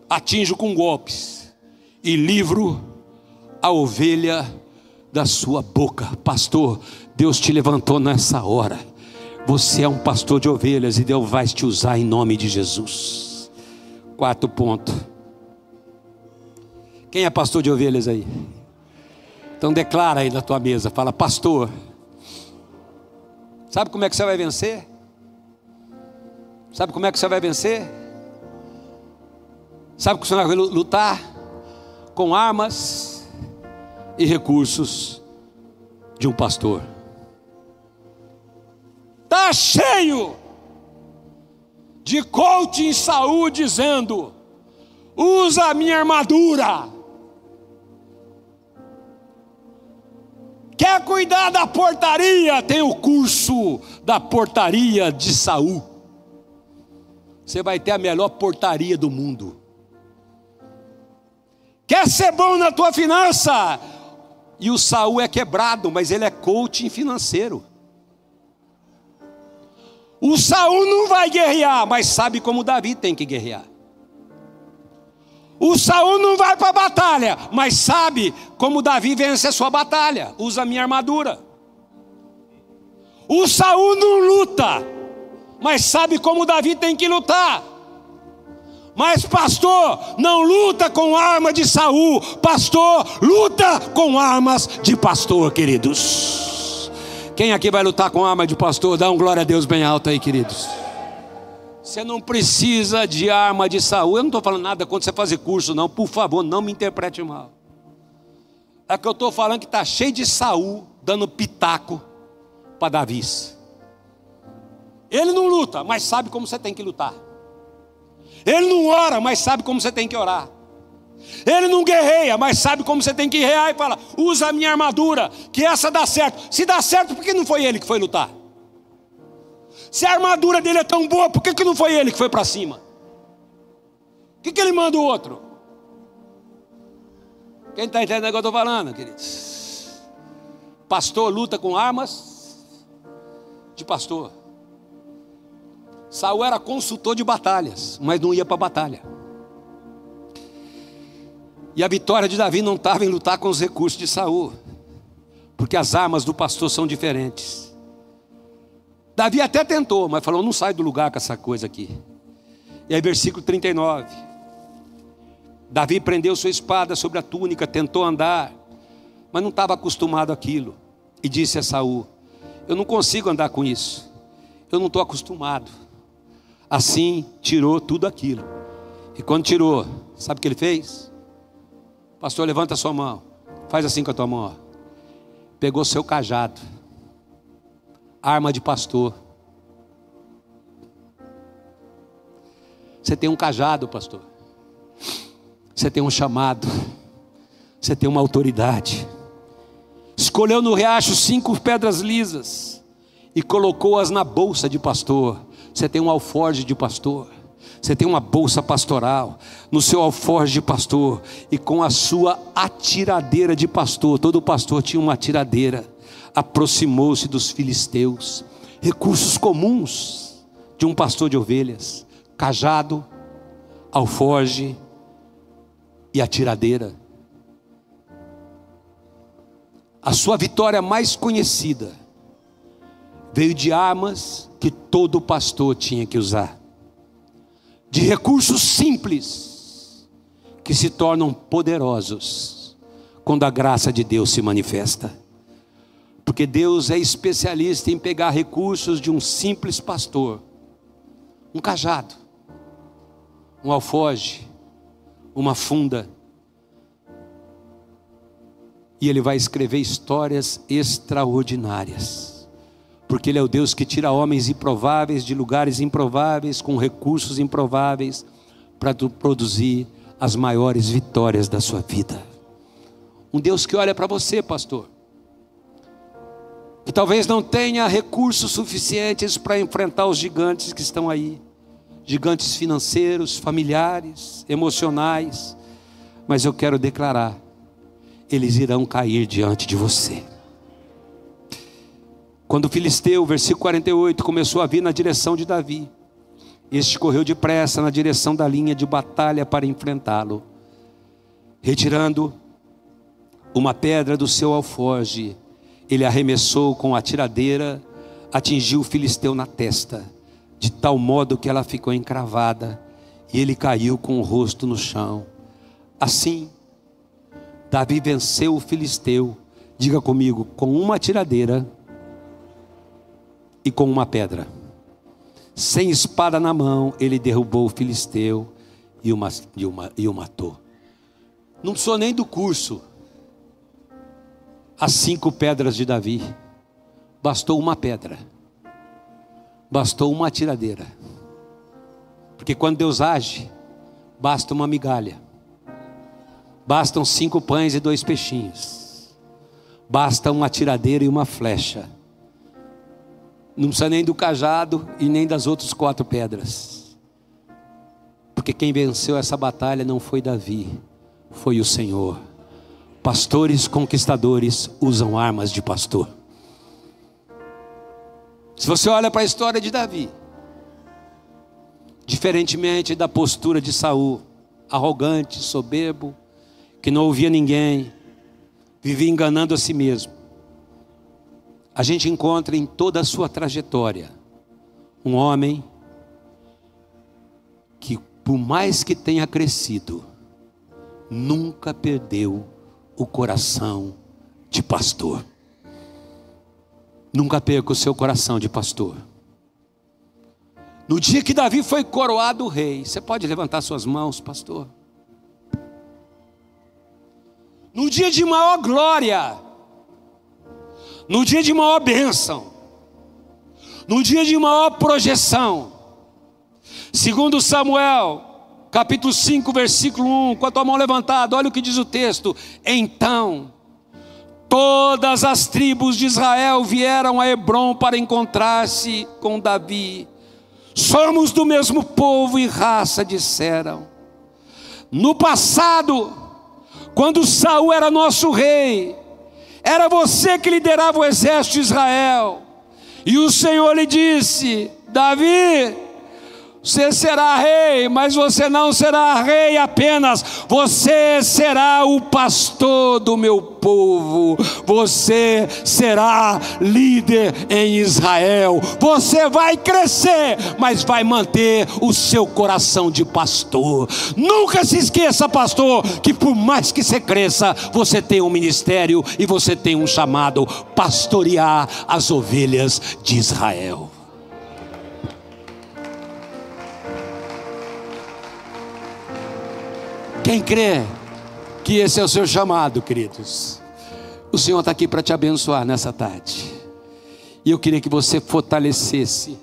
atinjo com golpes e livro a ovelha da sua boca. Pastor, Deus te levantou nessa hora. Você é um pastor de ovelhas e Deus vai te usar em nome de Jesus. 4 ponto. Quem é pastor de ovelhas aí? Então declara aí na tua mesa, fala: pastor, sabe como é que você vai vencer? Sabe como é que você vai vencer? Sabe que você vai lutar? Com armas e recursos de um pastor. Está cheio de coaching em saúde dizendo: usa a minha armadura. Quer cuidar da portaria? Tem o curso da portaria de Saul. Você vai ter a melhor portaria do mundo. Quer ser bom na tua finança? E o Saul é quebrado, mas ele é coaching financeiro. O Saul não vai guerrear, mas sabe como Davi tem que guerrear. O Saul não vai para a batalha, mas sabe como Davi vence a sua batalha. Usa a minha armadura. O Saul não luta, mas sabe como Davi tem que lutar. Mas pastor, não luta com arma de Saul. Pastor, luta com armas de pastor, queridos. Quem aqui vai lutar com arma de pastor? Dá um glória a Deus bem alto aí, queridos. Você não precisa de arma de Saul. Eu não estou falando nada quando você fazer curso, não. Por favor, não me interprete mal. É que eu estou falando que está cheio de Saul dando pitaco para Davi. Ele não luta, mas sabe como você tem que lutar. Ele não ora, mas sabe como você tem que orar. Ele não guerreia, mas sabe como você tem que guerrear. E fala, usa a minha armadura, que essa dá certo. Se dá certo, por que não foi ele que foi lutar? Se a armadura dele é tão boa, por que não foi ele que foi para cima? Por que ele manda o outro? Quem está entendendo o que eu estou falando, queridos? Pastor luta com armas de pastor. Saul era consultor de batalhas, mas não ia para a batalha. E a vitória de Davi não estava em lutar com os recursos de Saul, porque as armas do pastor são diferentes. Davi até tentou, mas falou, não sai do lugar com essa coisa aqui. E aí versículo 39. Davi prendeu sua espada sobre a túnica, tentou andar, mas não estava acostumado àquilo. E disse a Saul, eu não consigo andar com isso, eu não estou acostumado. Assim tirou tudo aquilo. E quando tirou, sabe o que ele fez? Pastor, levanta a sua mão, faz assim com a tua mão, ó. Pegou seu cajado, arma de pastor. Você tem um cajado, pastor. Você tem um chamado. Você tem uma autoridade. Escolheu no riacho 5 pedras lisas e colocou-as na bolsa de pastor. Você tem um alforje de pastor. Você tem uma bolsa pastoral no seu alforje de pastor. E com a sua atiradeira de pastor. Todo pastor tinha uma atiradeira. Aproximou-se dos filisteus. Recursos comuns de um pastor de ovelhas: cajado, alforje e atiradeira. A sua vitória mais conhecida veio de armas que todo pastor tinha que usar, de recursos simples que se tornam poderosos quando a graça de Deus se manifesta. Porque Deus é especialista em pegar recursos de um simples pastor, um cajado, um alforje, uma funda, e Ele vai escrever histórias extraordinárias, porque Ele é o Deus que tira homens improváveis de lugares improváveis, com recursos improváveis, para produzir as maiores vitórias da sua vida. Um Deus que olha para você, pastor, que talvez não tenha recursos suficientes para enfrentar os gigantes que estão aí, gigantes financeiros, familiares, emocionais, mas eu quero declarar, eles irão cair diante de você. Quando o filisteu, versículo 48, começou a vir na direção de Davi, este correu depressa na direção da linha de batalha para enfrentá-lo. Retirando uma pedra do seu alforje, ele arremessou com a tiradeira, atingiu o filisteu na testa, de tal modo que ela ficou encravada, e ele caiu com o rosto no chão. Assim, Davi venceu o filisteu, diga comigo, com uma tiradeira e com uma pedra. Sem espada na mão, ele derrubou o filisteu e o matou. Não precisou nem do curso. As 5 pedras de Davi, bastou uma pedra, bastou uma tiradeira. Porque quando Deus age, basta uma migalha, bastam 5 pães e 2 peixinhos, basta uma tiradeira e uma flecha. Não precisa nem do cajado e nem das outras 4 pedras, porque quem venceu essa batalha não foi Davi, foi o Senhor. Pastores conquistadores usam armas de pastor. Se você olha para a história de Davi, diferentemente da postura de Saul, arrogante, soberbo, que não ouvia ninguém, vivia enganando a si mesmo, a gente encontra em toda a sua trajetória um homem que, por mais que tenha crescido, nunca perdeu o coração de pastor. Nunca perca o seu coração de pastor. No dia que Davi foi coroado rei, você pode levantar suas mãos, pastor? No dia de maior glória, no dia de maior bênção, no dia de maior projeção. Segundo Samuel, capítulo 5, versículo 1, com a tua mão levantada, olha o que diz o texto. Então todas as tribos de Israel vieram a Hebrom para encontrar-se com Davi. Somos do mesmo povo e raça, disseram. No passado, quando Saul era nosso rei, era você que liderava o exército de Israel. E o Senhor lhe disse: Davi, você será rei, mas você não será rei apenas, você será o pastor do meu povo, você será líder em Israel, você vai crescer, mas vai manter o seu coração de pastor. Nunca se esqueça, pastor, que por mais que você cresça, você tem um ministério e você tem um chamado: pastorear as ovelhas de Israel. Quem crê que esse é o seu chamado, queridos, o Senhor está aqui para te abençoar nessa tarde. E eu queria que você fortalecesse.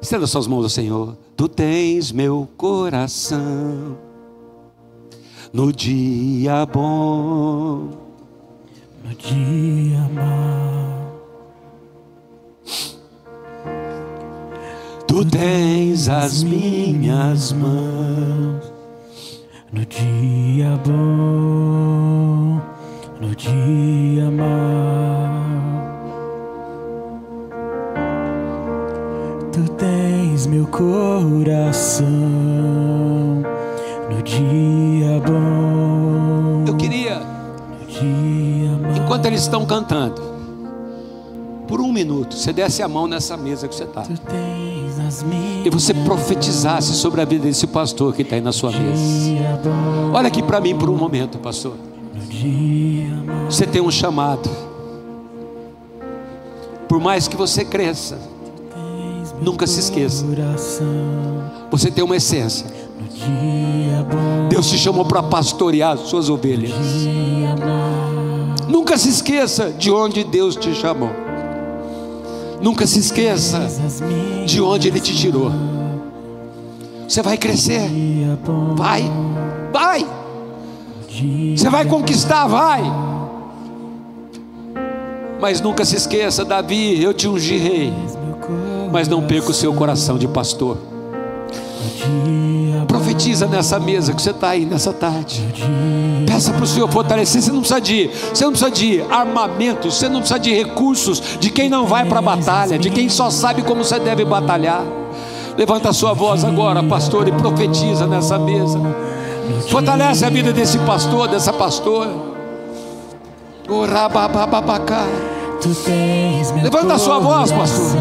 Estenda suas mãos ao Senhor. Tu tens meu coração no dia bom, no dia mau. Tu tens as minhas mãos no dia bom, no dia mau. Tu tens meu coração no dia bom. Eu queria, no dia mau. enquanto eles estão cantando, por um minuto, você desce a mão nessa mesa que você está e você profetizasse sobre a vida desse pastor que está aí na sua mesa. Olha aqui para mim por um momento, pastor. Você tem um chamado. Por mais que você cresça, nunca se esqueça, você tem uma essência. Deus te chamou para pastorear as suas ovelhas. Nunca se esqueça de onde Deus te chamou. Nunca se esqueça de onde Ele te tirou. Você vai crescer. Vai. Você vai conquistar, vai. Mas nunca se esqueça, Davi, eu te ungi rei, mas não perca o seu coração de pastor. Profetiza nessa mesa que você está aí nessa tarde. Peça para o Senhor fortalecer. Você não precisa de armamento, você não precisa de recursos de quem não vai para a batalha, de quem só sabe como você deve batalhar. Levanta a sua voz agora, pastor, e profetiza nessa mesa. Fortalece a vida desse pastor, dessa pastora. Levanta a sua voz, pastor.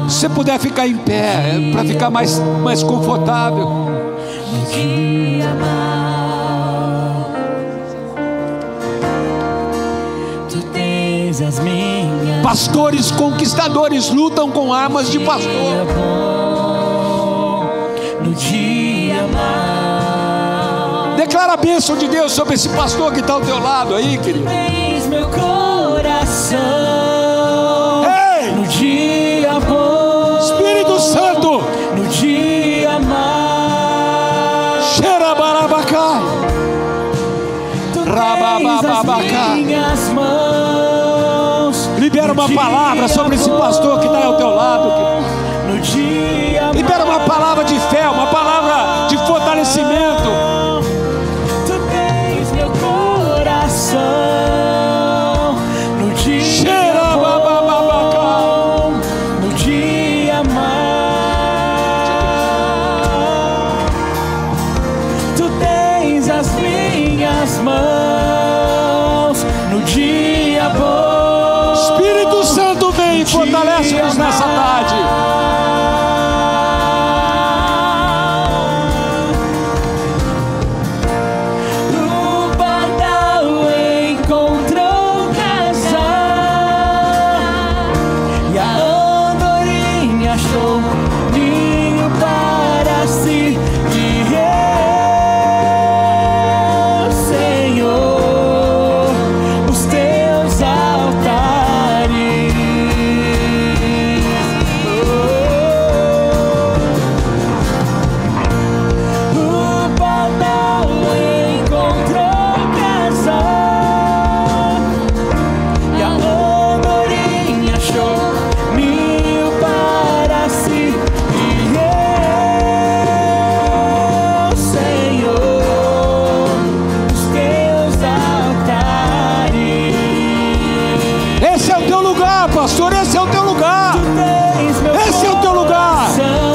Se você puder ficar em pé, para ficar mais confortável. Tu tens as minhas. Pastores conquistadores lutam com armas de pastor. No dia mau. Declara a bênção de Deus sobre esse pastor que está ao teu lado aí, querido. Tens meu coração. Ei! No dia bom. Espírito Santo. No dia mau. Cheira barabacai. Rabababacai. Minhas mãos. Libera uma palavra sobre esse pastor que está ao teu lado. No dia Libera uma palavra de fé, uma palavra de fortalecimento. Tu tens meu coração. No dia Cheira babababacai. no dia mau. Tu tens as minhas mãos. No dia bom. Espírito Santo vem e fortalece-nos nessa tarde. O pardal encontrou casal e a andorinha achou ninho para si. E eu, Senhor, os teus pastor, esse é o teu lugar. Tu tens meu Esse é o teu lugar.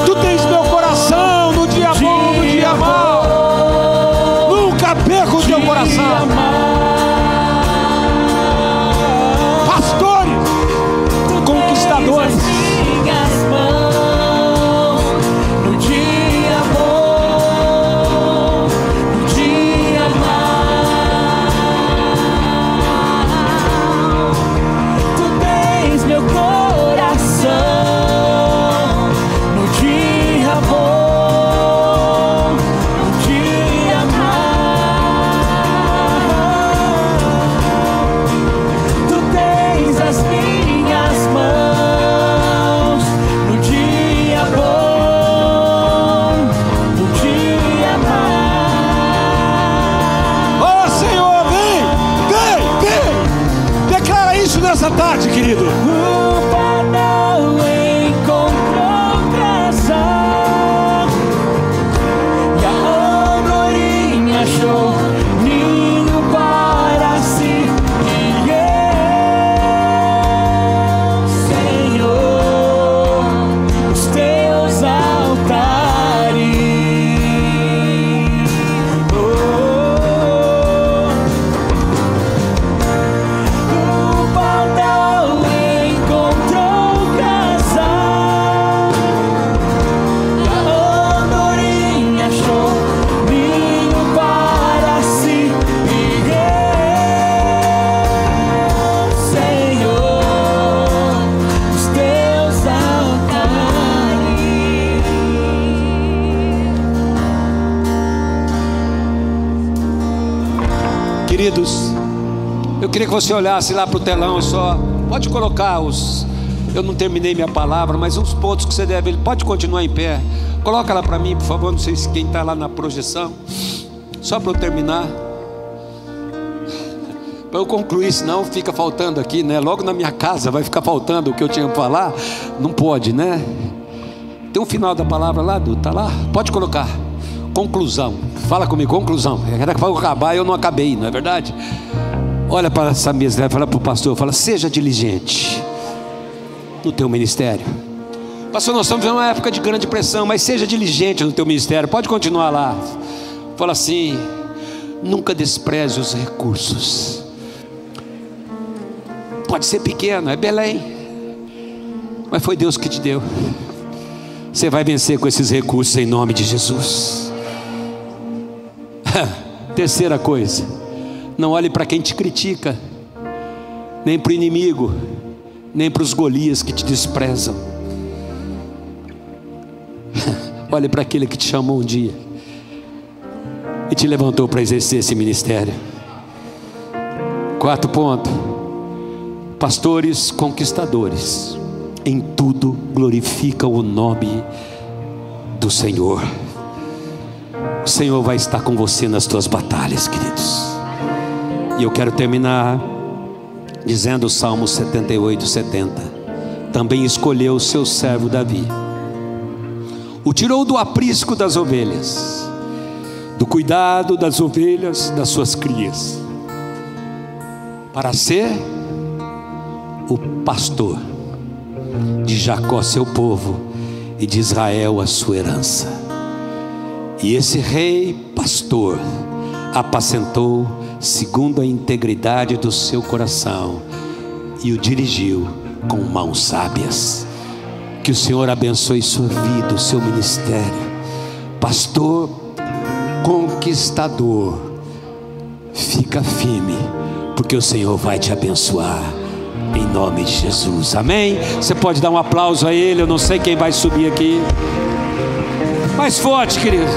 Tu tens meu coração no dia bom, no dia mau. Nunca perca o teu coração. Pastores, conquistadores. Minhas mãos no dia bom, no dia mau. Tu tens meu coração no dia bom, no dia mau. Tu tens as minhas mãos no dia bom, no dia mau. Ó Senhor, vem, vem, vem. Declara isso nessa tarde, querido. O pardal encontrou graça e a andorinha achou ninho para si. E eu, Senhor, os teus altares. O pardal encontrou casa e a andorinha achou ninho para si. E eu, Senhor, os teus altares. Queridos, eu queria que você olhasse lá para o telão só. Pode colocar os... Eu não terminei minha palavra, mas uns pontos que você deve... Pode continuar em pé. Coloca lá para mim, por favor. Não sei se quem está lá na projeção. Só para eu terminar. Para eu concluir, senão fica faltando aqui, né? Logo na minha casa vai ficar faltando o que eu tinha para falar. Não pode, né? Tem um final da palavra lá, Du? Tá lá? Pode colocar. Conclusão. Fala comigo, conclusão. Era para eu acabar e eu não acabei, não é verdade? Olha para essa mesa, fala para o pastor, fala: seja diligente no teu ministério. Pastor, nós estamos vivendo uma época de grande pressão, mas seja diligente no teu ministério. Pode continuar lá. Fala assim: nunca despreze os recursos. Pode ser pequeno, é Belém, mas foi Deus que te deu. Você vai vencer com esses recursos em nome de Jesus. Terceira coisa: não olhe para quem te critica, nem para o inimigo, nem para os Golias que te desprezam. Olhe para aquele que te chamou um dia e te levantou para exercer esse ministério. Quarto ponto: pastores conquistadores em tudo glorificam o nome do Senhor. O Senhor vai estar com você nas tuas batalhas, queridos. E eu quero terminar dizendo o Salmo 78, 70. Também escolheu o seu servo Davi, o tirou do aprisco das ovelhas, do cuidado das ovelhas das suas crias, para ser o pastor de Jacó seu povo e de Israel a sua herança. E esse rei pastor apacentou segundo a integridade do seu coração e o dirigiu com mãos sábias. Que o Senhor abençoe sua vida, o seu ministério. Pastor conquistador, fica firme, porque o Senhor vai te abençoar em nome de Jesus, amém? Você pode dar um aplauso a Ele. Eu não sei quem vai subir aqui. Mais forte, querido.